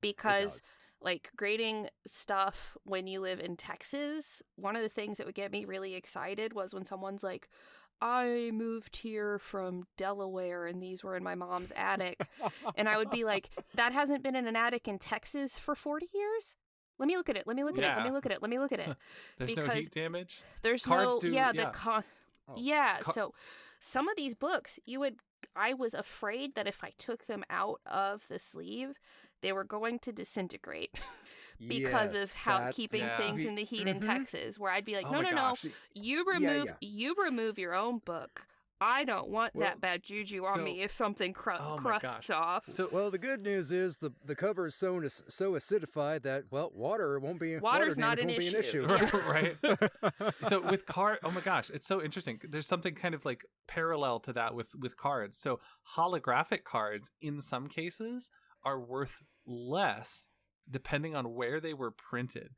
because like grading stuff when you live in Texas, one of the things that would get me really excited was when someone's like, I moved here from Delaware and these were in my mom's attic. And I would be like, that hasn't been in an attic in Texas for 40 years? Let me look at it. Let me look at it. Let me look at it. Let me look at it. There's because no heat damage? There's Cards no, do, so some of these books, I was afraid that if I took them out of the sleeve, they were going to disintegrate. Because of how keeping things in the heat in Texas, where I'd be like, no, you remove your own book. I don't want that bad juju on me if something crusts off. So, the good news is the cover is so acidified that water's not an issue. Right. So with oh my gosh, it's so interesting. There's something kind of like parallel to that with cards. So holographic cards in some cases are worth less depending on where they were printed,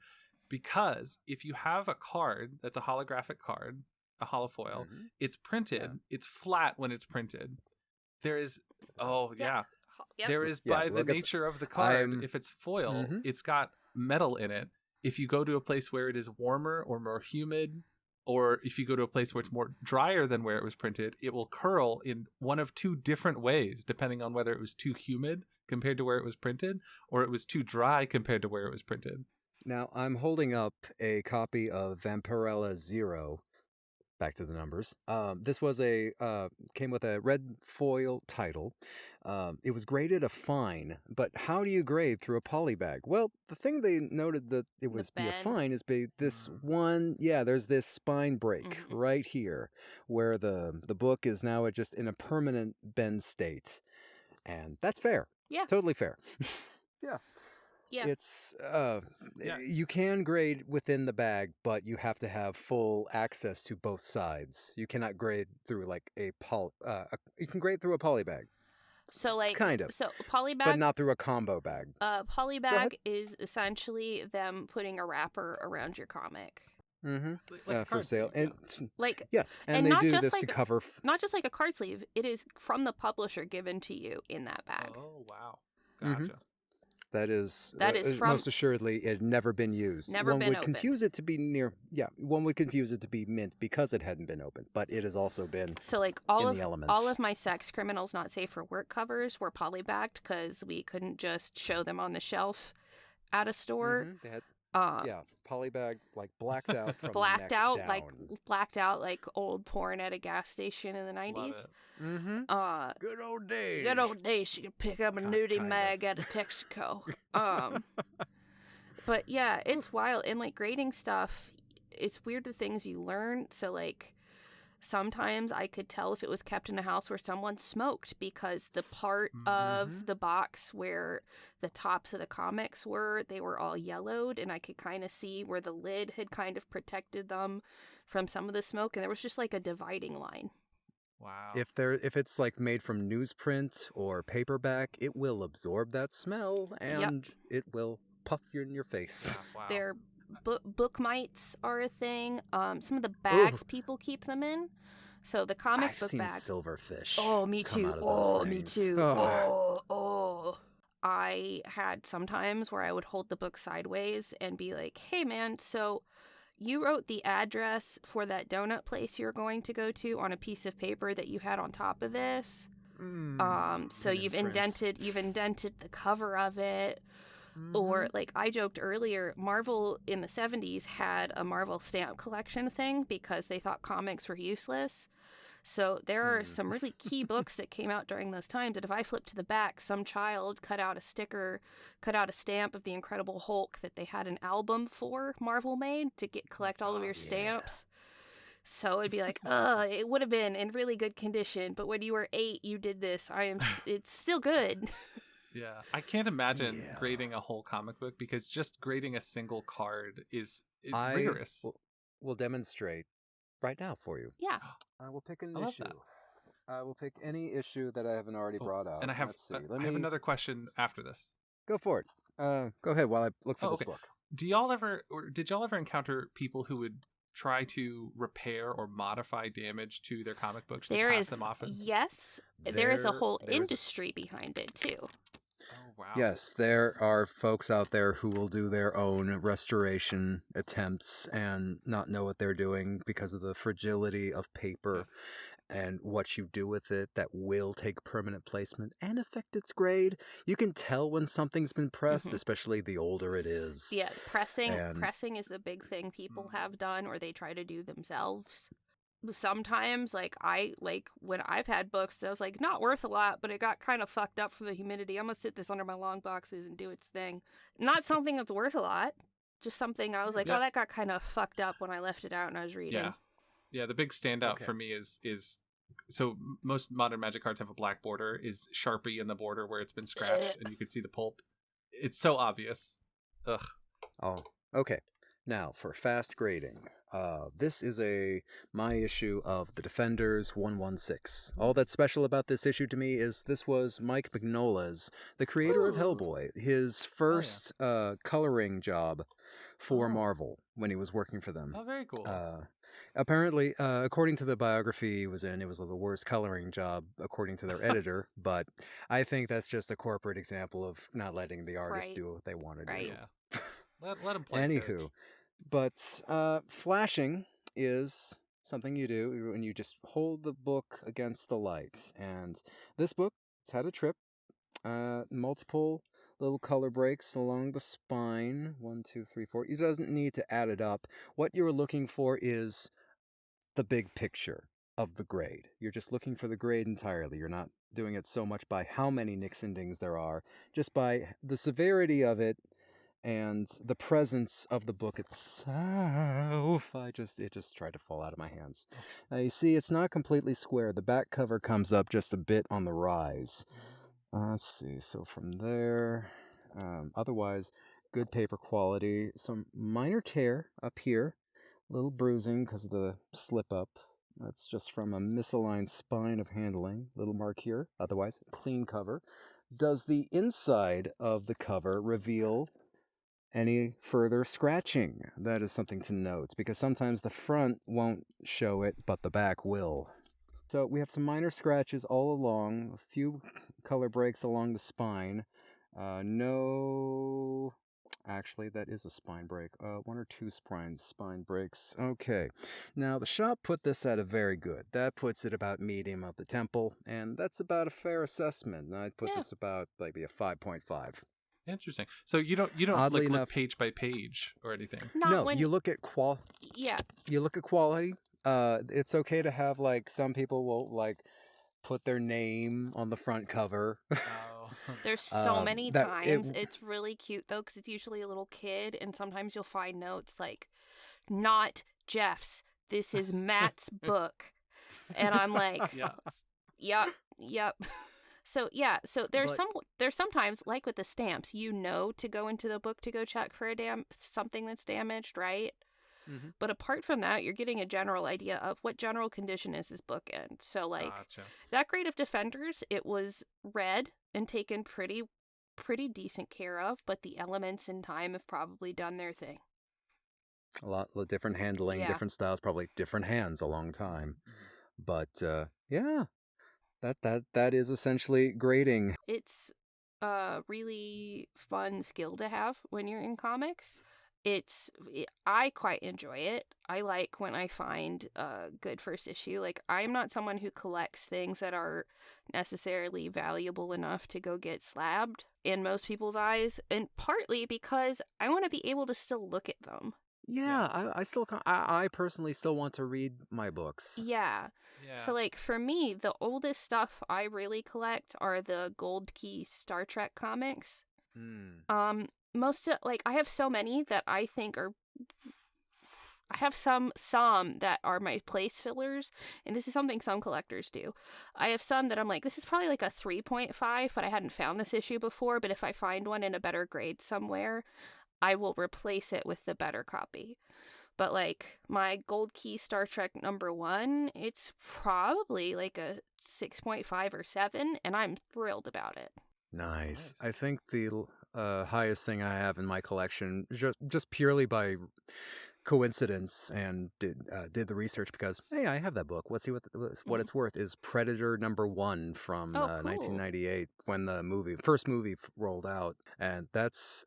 because if you have a card that's a holographic card, a holofoil, it's printed, it's flat when it's printed. There is there is by the nature of the card, if it's foil, it's got metal in it. If you go to a place where it is warmer or more humid, or if you go to a place where it's more drier than where it was printed, it will curl in one of two different ways, depending on whether it was too humid compared to where it was printed, or it was too dry compared to where it was printed. Now, I'm holding up a copy of Vampirella Zero. Back to the numbers. This was came with a red foil title. It was graded a fine, but how do you grade through a polybag? Well, the thing they noted that it was be a fine is this one, there's this spine break right here where the book is now just in a permanent bend state. And that's fair. Yeah. Totally fair. Yeah. It's you can grade within the bag, but you have to have full access to both sides. You cannot grade through like you can grade through a poly bag. So like kind of. So poly bag, but not through a combo bag. Poly bag is essentially them putting a wrapper around your comic. For sale. And and they not do just this like to cover not just like a card sleeve, it is from the publisher given to you in that bag. Oh wow. Gotcha. That is from, most assuredly it had never been used. One would confuse it to be one would confuse it to be mint because it hadn't been opened, but it has also been so like all of my Sex Criminals Not Safe for Work covers were polybagged because we couldn't just show them on the shelf at a store. They had polybagged, like blacked out from blacked the neck out down. blacked out like old porn at a gas station in the 90s. Good old days. Good old days. You could pick up a nudie mag out of Texaco. But yeah, it's wild. And like grading stuff, it's weird the things you learn. So like sometimes I could tell if it was kept in a house where someone smoked because the part of the box where the tops of the comics were, they were all yellowed, and I could kind of see where the lid had kind of protected them from some of the smoke, and there was just like a dividing line. Wow. If it's like made from newsprint or paperback, it will absorb that smell and it will puff you in your face. Wow. Their book mites are a thing. Some of the bags people keep them in. So the comic I've book seen bag. silverfish. Oh, me come too. out of those Oh, me things. too. Oh. Oh. I had some times where I would hold the book sideways and be like, hey, man, so you wrote the address for that donut place you're going to go to on a piece of paper that you had on top of this. So you've indented the cover of it. Or, like I joked earlier, Marvel in the 70s had a Marvel stamp collection thing because they thought comics were useless. So there are some really key books that came out during those times that if I flip to the back, some child cut out a stamp of the Incredible Hulk that they had an album for Marvel made to collect all of your stamps. So it'd be like, it would have been in really good condition, but when you were 8, you did this. It's still good. Yeah, I can't imagine grading a whole comic book because just grading a single card is rigorous. We'll demonstrate right now for you. Yeah. I will pick an I love issue. that. I will pick any issue that I haven't already brought out. And I have, Let's see. I have another question after this. Go for it. Go ahead while I look for this okay. book. Did y'all ever encounter people who would try to repair or modify damage to their comic books to pass them off? Yes, there is a whole industry behind it too. Oh, wow. Yes, there are folks out there who will do their own restoration attempts and not know what they're doing because of the fragility of paper and what you do with it that will take permanent placement and affect its grade. You can tell when something's been pressed, especially the older it is. Yeah, pressing is the big thing people have done or they try to do themselves. Sometimes, when I've had books that I was like, not worth a lot, but it got kind of fucked up from the humidity. I'm going to sit this under my long boxes and do its thing. Not something that's worth a lot. Just something I was like, that got kind of fucked up when I left it out and I was reading. Yeah, the big standout for me is so most modern Magic cards have a black border, is Sharpie in the border where it's been scratched and you can see the pulp. It's so obvious. Ugh. Oh, okay. Now, for fast grading, this is my issue of The Defenders 116. All that's special about this issue to me is this was Mike Mignola's, the creator of Hellboy, his first coloring job for Marvel when he was working for them. Oh, very cool. Apparently, according to the biography he was in, it was the worst coloring job according to their editor, but I think that's just a corporate example of not letting the artist do what they want to do. Yeah. Let him play. Anywho, but flashing is something you do when you just hold the book against the light. And this book, it's had a trip, multiple little color breaks along the spine. 1, 2, 3, 4. It doesn't need to add it up. What you're looking for is the big picture of the grade. You're just looking for the grade entirely. You're not doing it so much by how many nicks and dings there are, just by the severity of it and the presence of the book itself. It just tried to fall out of my hands. Now you see, it's not completely square. The back cover comes up just a bit on the rise. Let's see. So from there, otherwise, good paper quality. Some minor tear up here, a little bruising because of the slip up. That's just from a misaligned spine of handling. Little mark here. Otherwise, clean cover. Does the inside of the cover reveal any further scratching? That is something to note, because sometimes the front won't show it, but the back will. So we have some minor scratches all along, a few color breaks along the spine. No, actually, that is a spine break. 1 or 2 spine breaks. Okay. Now, the shop put this at a very good. That puts it about medium of the temple, and that's about a fair assessment. I'd put this about maybe a 5.5. Interesting. So you don't Oddly look enough, page by page or anything. You look at You look at quality. It's okay to have some people will put their name on the front cover. There's so many times it's really cute though, because it's usually a little kid, and sometimes you'll find notes like, "Not Jeff's. This is Matt's book," and I'm like, "Yep." So there's sometimes, like with the stamps, to go into the book to go check for something that's damaged, right? Mm-hmm. But apart from that, you're getting a general idea of what general condition is this book in. So that grade of Defenders, it was read and taken pretty pretty decent care of, but the elements in time have probably done their thing. A lot of different handling, Yeah. different styles, probably different hands a long time. But yeah, that is essentially grading. It's a really fun skill to have when you're in comics. I quite enjoy it. I like when I find a good first issue. Like, I'm not someone who collects things that are necessarily valuable enough to go get slabbed in most people's eyes, and partly because I want to be able to still look at them. Yeah, I personally still want to read my books. Yeah. So, like, for me, the oldest stuff I really collect are the Gold Key Star Trek comics. Most of, like, I have so many that I think are... I have some that are my place fillers, and this is something some collectors do. I have some that I'm like, this is probably like a 3.5, but I hadn't found this issue before, but if I find one in a better grade somewhere, I will replace it with the better copy. But, like, my Gold Key Star Trek #1, it's probably like a 6.5 or 7, and I'm thrilled about it. Nice. I think the highest thing I have in my collection, just purely by coincidence, and did the research because, hey, I have that book. Let's see what it's worth, is Predator #1 from cool. 1998, when the first movie rolled out. And that's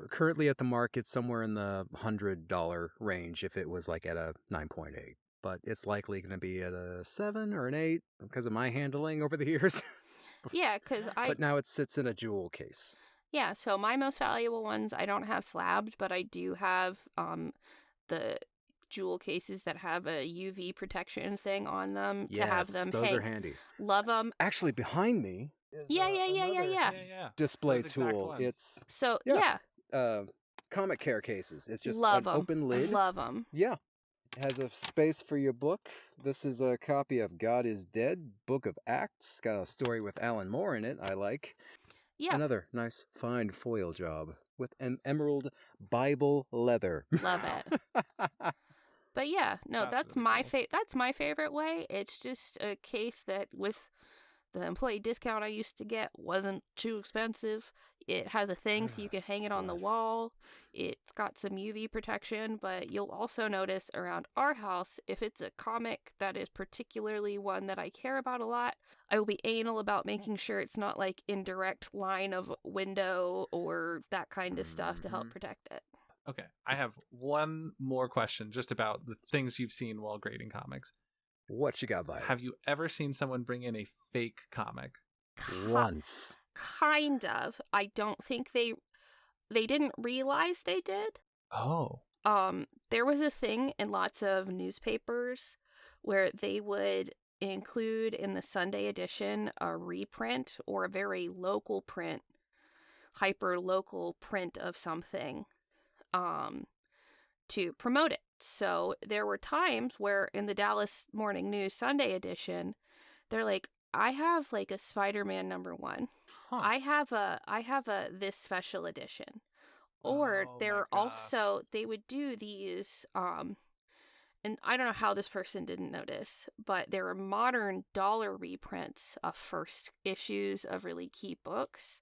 currently at the market somewhere in the $100 range if it was like at a 9.8. But it's likely going to be at a 7 or an 8 because of my handling over the years. Yeah, because But now it sits in a jewel case. Yeah, so my most valuable ones I don't have slabbed, but I do have the jewel cases that have a UV protection thing on them to have them. Those are handy. Love them. Actually, behind me is Yeah. display Those exact tool. ones. It's So, comic care cases. It's just love an 'em. open lid. Love them. Yeah. It has a space for your book. This is a copy of God is Dead, Book of Acts. Got a story with Alan Moore in it, I like. Yeah. Another nice fine foil job with an emerald Bible leather. Love it. But yeah, no, that's really my cool. that's my favorite way. It's just a case that with the employee discount I used to get wasn't too expensive. It has a thing so you can hang it on the Yes. wall. It's got some UV protection, but you'll also notice around our house, if it's a comic that is particularly one that I care about a lot, I will be anal about making sure it's not like in direct line of window or that kind of stuff to help protect it. Okay, I have one more question just about the things you've seen while grading comics. What you got, Violet? Have you ever seen someone bring in a fake comic? Once. Kind of. I don't think they didn't realize they did. Oh. There was a thing in lots of newspapers where they would include in the Sunday edition a reprint or a very local print, hyper local print of something, to promote it. So there were times where in the Dallas Morning News Sunday edition, they're like, I have like a Spider-Man #1. Huh. I have a this special edition. Or Oh there my are also, they would do these, and I don't know how this person didn't notice, but there are modern dollar reprints of first issues of really key books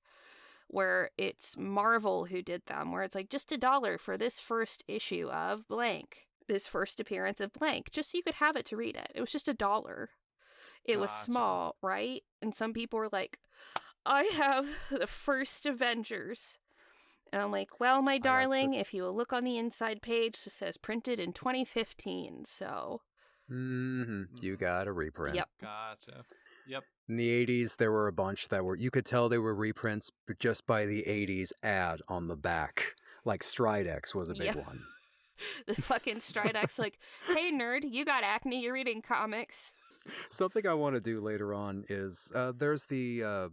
where it's Marvel who did them, where it's like just $1 for this first issue of blank, this first appearance of blank, just so you could have it to read it. It was just $1. It was Gotcha. small, right? And some people were like, I have the first Avengers. And I'm like, well, my darling, if you look on the inside page, it says printed in 2015, so. You got a reprint. Yep. Gotcha. Yep. In the 80s, there were a bunch that were, you could tell they were reprints just by the 80s ad on the back. Like Stridex was a big one. The fucking Stridex, like, hey, nerd, you got acne, you're reading comics. Something I want to do later on is there's the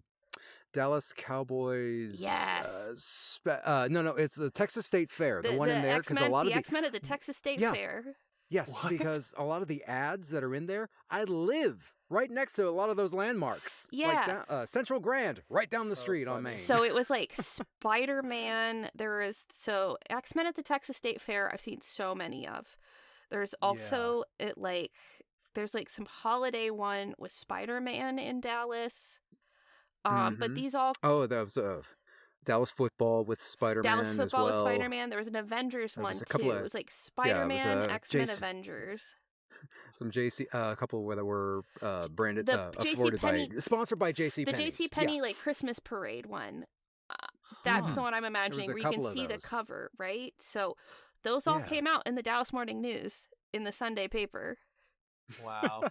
Dallas Cowboys. Yes. No, it's the Texas State Fair. The one in there, because a lot of the X-Men at the Texas State Fair. Yes, What? because a lot of the ads that are in there, I live right next to a lot of those landmarks. Yeah. Like Central Grand, right down the street on Main. So it was like Spider-Man. So X-Men at the Texas State Fair, I've seen so many of. There's also there's like some holiday one with Spider-Man in Dallas. But these all... Oh, that was Dallas football with Spider-Man Dallas as football with well. Spider-Man. There was an Avengers There one was a too. couple It of- was like yeah, it was, Spider-Man, X-Men, JC Avengers. Some JC, a couple where there were branded, The afforded by, JCPenney sponsored by JC The Penney's. JCPenney like Christmas parade one. That's the one I'm imagining a where you can couple of see the those. cover, right? So those all Yeah. came out in the Dallas Morning News in the Sunday paper. Wow.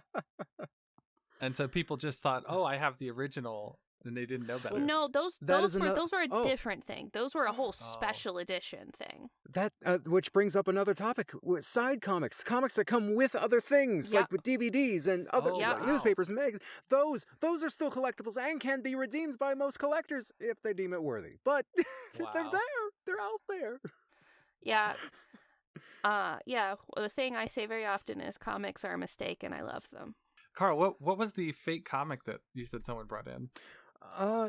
And so people just thought, oh, I have the original, and they didn't know better. No, those were a oh. different thing. Those were a whole Oh. special edition thing. That which brings up another topic: with side comics that come with other things, Yep. like with DVDs and other Oh, Yep. wow. newspapers and magazines. Those are still collectibles and can be redeemed by most collectors if they deem it worthy. But they're Wow. there; they're out there. Yeah. Yeah. Well, the thing I say very often is comics are a mistake, and I love them. Carl, what was the fake comic that you said someone brought in?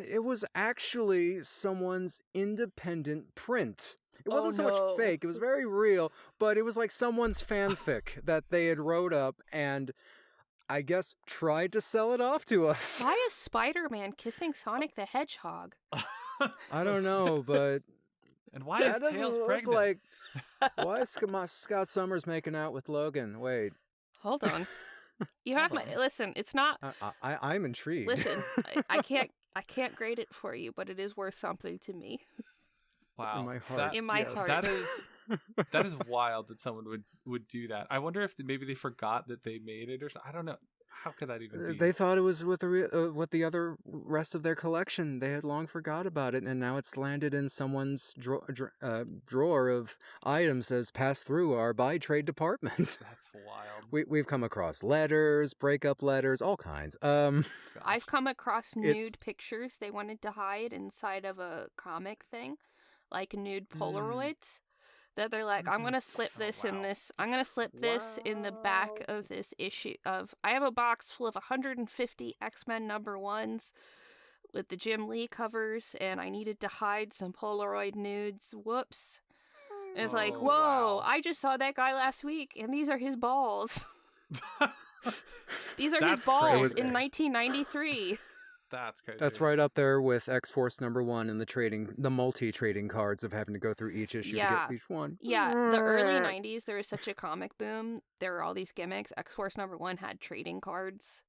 It was actually someone's independent print. It wasn't so no. much fake; it was very real. But it was like someone's fanfic that they had wrote up and, I guess, tried to sell it off to us. Why is Spider-Man kissing Sonic the Hedgehog? I don't know, but And why is that doesn't Tails look pregnant? like. Why is Scott Summers making out with Logan? Wait, Hold on. You have my listen. It's not. I'm intrigued. Listen, I can't grade it for you, but it is worth something to me. Wow. In my heart. In my heart. That is wild that someone would do that. I wonder if maybe they forgot that they made it or something. I don't know. How could that even be? They thought it was with the other rest of their collection. They had long forgot about it, and now it's landed in someone's drawer of items as passed through our buy trade department. That's wild. We've come across letters, breakup letters, all kinds. I've come across nude pictures they wanted to hide inside of a comic thing, like nude Polaroids. That they're like, I'm gonna slip this in this. I'm gonna slip this in the back of this issue of. I have a box full of 150 X-Men #1s with the Jim Lee covers, and I needed to hide some Polaroid nudes. Whoops! And it's like, Oh, whoa! wow. I just saw that guy last week, and these are his balls. These are his That's balls crazy. in 1993. That's crazy. That's right up there with X-Force #1 and the multi-trading cards of having to go through each issue to get each one. Yeah, the early 90s, there was such a comic boom. There were all these gimmicks. X-Force #1 had trading cards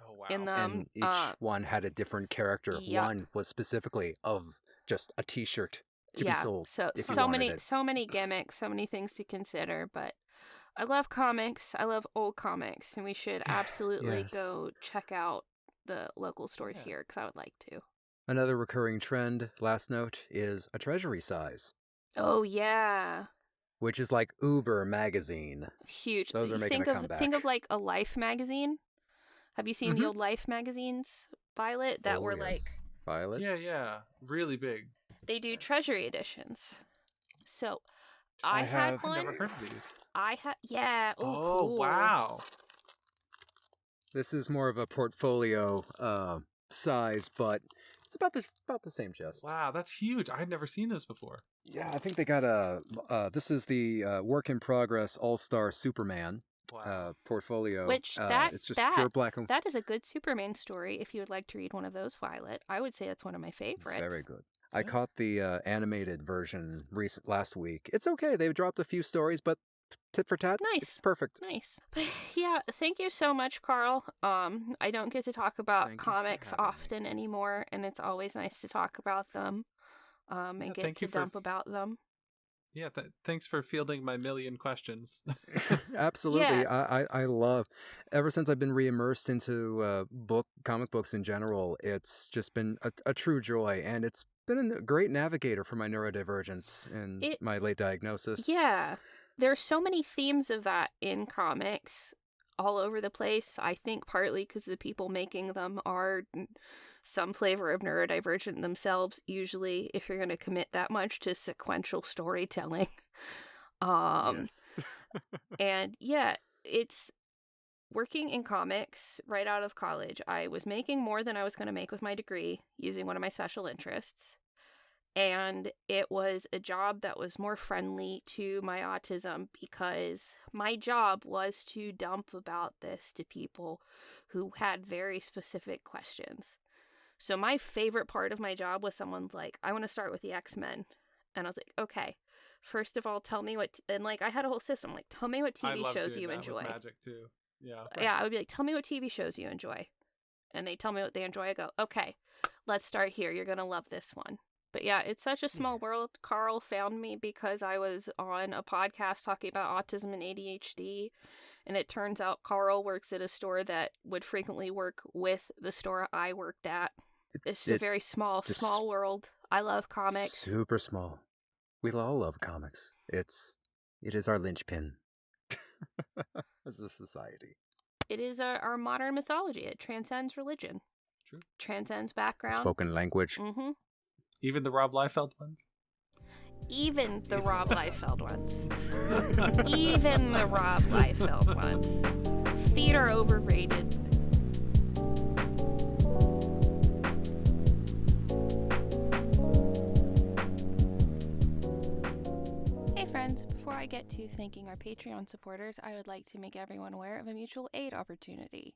Oh wow. in them. And each one had a different character. Yep. One was specifically of just a T-shirt to be sold. So if you so wanted many it. so many gimmicks, so many things to consider, but I love comics. I love old comics, and we should absolutely Yes. go check out the local stores Yeah. here because I would like to. Another recurring trend, last note, is a treasury size, Oh yeah, which is like Uber magazine. huge. Those are You making think a of comeback. think of like a Life magazine. Have you seen the Mhm. old Life magazines, Violet? That Oh, were like yes. Violet. Yeah. Really big. they do treasury editions. So I I had have one. Never heard of these. I had Oh, Oh, cool. wow. This is more of a portfolio size, but it's about the same chest. Wow, that's huge. I had never seen this before. Yeah, I think they got this is the work in progress All-Star Superman Wow. portfolio. Which it's just pure black and that is a good Superman story. If you would like to read one of those, Violet, I would say that's one of my favorites. very good. I Yeah. caught the animated version last week. It's okay. They've dropped a few stories, but tit for tat, Nice. it's perfect. Nice. But yeah, thank you so much, Carl. I don't get to talk about Thank you for comics having me. often anymore, and it's always nice to talk about them. And get thank to you for dump about them. Yeah, thanks for fielding my million questions. Absolutely. I love, ever since I've been re-immersed into comic books in general, it's just been a true joy, and it's been a great navigator for my neurodivergence and my late diagnosis. Yeah. There's so many themes of that in comics all over the place. I think partly because the people making them are some flavor of neurodivergent themselves, usually, if you're going to commit that much to sequential storytelling. Yes. And yeah, it's working in comics right out of college. I was making more than I was going to make with my degree using one of my special interests. And it was a job that was more friendly to my autism because my job was to dump about this to people who had very specific questions. So my favorite part of my job was someone's like, I want to start with the X-Men. And I was like, okay, first of all, tell me what, and like I had a whole system, like, tell me what I TV love shows doing you that enjoy. with Magic too. Yeah. Yeah, I would be like, tell me what TV shows you enjoy. And they tell me what they enjoy. I go, okay, let's start here. You're going to love this one. But yeah, it's such a small world. Carl found me because I was on a podcast talking about autism and ADHD. And it turns out Carl works at a store that would frequently work with the store I worked at. It's a very small world. I love comics. Super small. We all love comics. It is our linchpin as a society. It is our modern mythology. It transcends religion. True. Transcends background. Spoken language. Mm-hmm. Even the Rob Liefeld ones? Even the Rob Liefeld ones. Even the Rob Liefeld ones. Feet are overrated. Hey friends, before I get to thanking our Patreon supporters, I would like to make everyone aware of a mutual aid opportunity.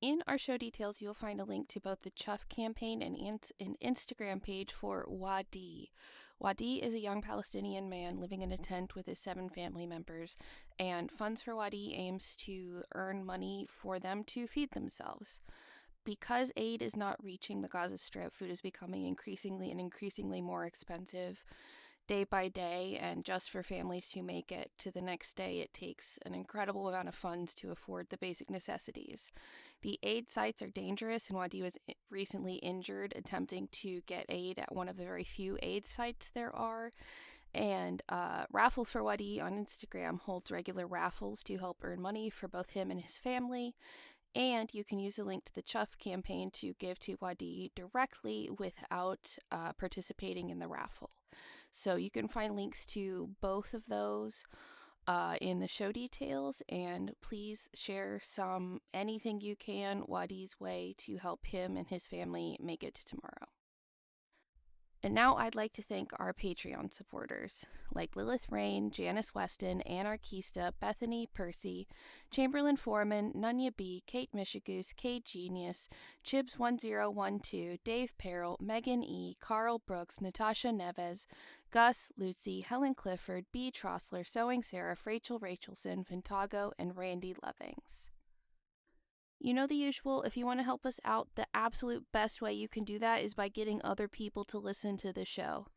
In our show details, you'll find a link to both the Chuffed campaign and an Instagram page for Wadee. Wadee is a young Palestinian man living in a tent with his 7 family members, and Funds for Wadee aims to earn money for them to feed themselves. Because aid is not reaching the Gaza Strip, food is becoming increasingly more expensive day by day, and just for families to make it to the next day, it takes an incredible amount of funds to afford the basic necessities. The aid sites are dangerous, and Wadee was recently injured attempting to get aid at one of the very few aid sites there are. And Raffle for Wadee on Instagram holds regular raffles to help earn money for both him and his family. And you can use the link to the Chuffed campaign to give to Wadee directly without participating in the raffle. So you can find links to both of those in the show details, and please share anything you can Wadee's way to help him and his family make it to tomorrow. And now I'd like to thank our Patreon supporters, like Lilith Rain, Janice Weston, Anarchista, Bethany Percy, Chamberlain Foreman, Nunya B, Kate Michigoose, Kate Genius, Chibs1012, Dave Perrell, Megan E, Carl Brooks, Natasha Neves, Gus, Lucy, Helen Clifford, B. Trossler, Sewing Sarah, Rachel Rachelson, Vintago, and Randy Lovings. You know the usual. If you want to help us out, the absolute best way you can do that is by getting other people to listen to the show.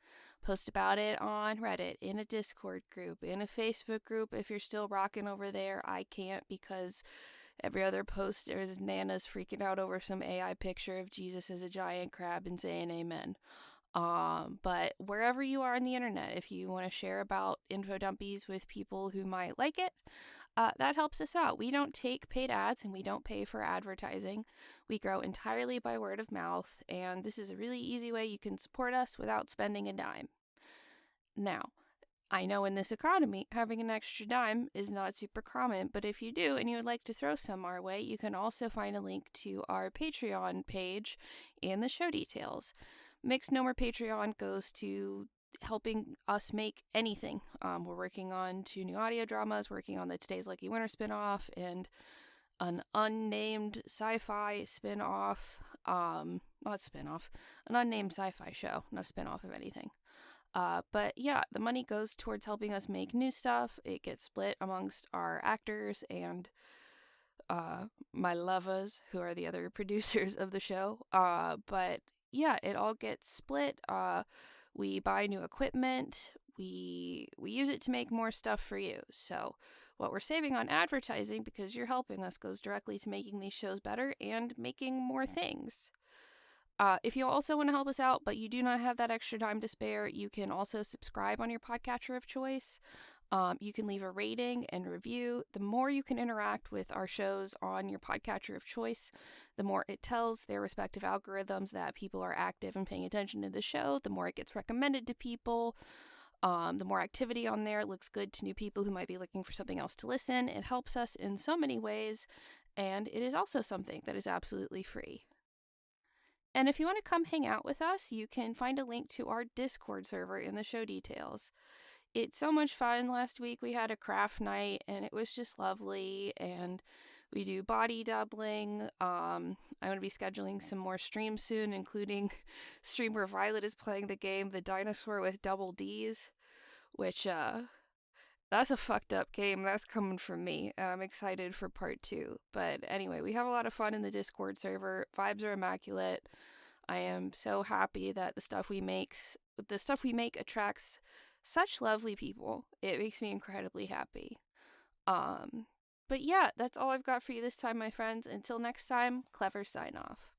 Post about it on Reddit, in a Discord group, in a Facebook group if you're still rocking over there. I can't because every other post there's Nana's freaking out over some AI picture of Jesus as a giant crab and saying amen. But wherever you are on the internet, if you want to share about Infodumpies with people who might like it, that helps us out. We don't take paid ads and we don't pay for advertising. We grow entirely by word of mouth, and this is a really easy way you can support us without spending a dime. Now, I know in this economy, having an extra dime is not super common, but if you do and you would like to throw some our way, you can also find a link to our Patreon page in the show details. Mixed No More Patreon goes to helping us make anything. We're working on 2 new audio dramas, working on the Today's Lucky Winner spinoff and an unnamed sci-fi spinoff, an unnamed sci-fi show, not a spinoff of anything. But yeah, the money goes towards helping us make new stuff. It gets split amongst our actors and my lovers, who are the other producers of the show. But yeah, it all gets split. We buy new equipment. We use it to make more stuff for you. So what we're saving on advertising, because you're helping us, goes directly to making these shows better and making more things. If you also want to help us out, but you do not have that extra time to spare, you can also subscribe on your podcatcher of choice. You can leave a rating and review. The more you can interact with our shows on your podcatcher of choice, the more it tells their respective algorithms that people are active and paying attention to the show, the more it gets recommended to people. The more activity on there looks good to new people who might be looking for something else to listen. It helps us in so many ways, and it is also something that is absolutely free. And if you want to come hang out with us, you can find a link to our Discord server in the show details. It's so much fun. Last week we had a craft night and it was just lovely, and We do body doubling. I'm going to be scheduling some more streams soon, including stream where Violet is playing the game The Dinosaur with Double D's, which, that's a fucked up game. That's coming from me, and I'm excited for part 2. But anyway, we have a lot of fun in the Discord server. Vibes are immaculate. I am so happy that the stuff we make attracts such lovely people. It makes me incredibly happy. But yeah, that's all I've got for you this time, my friends. Until next time, clever sign off.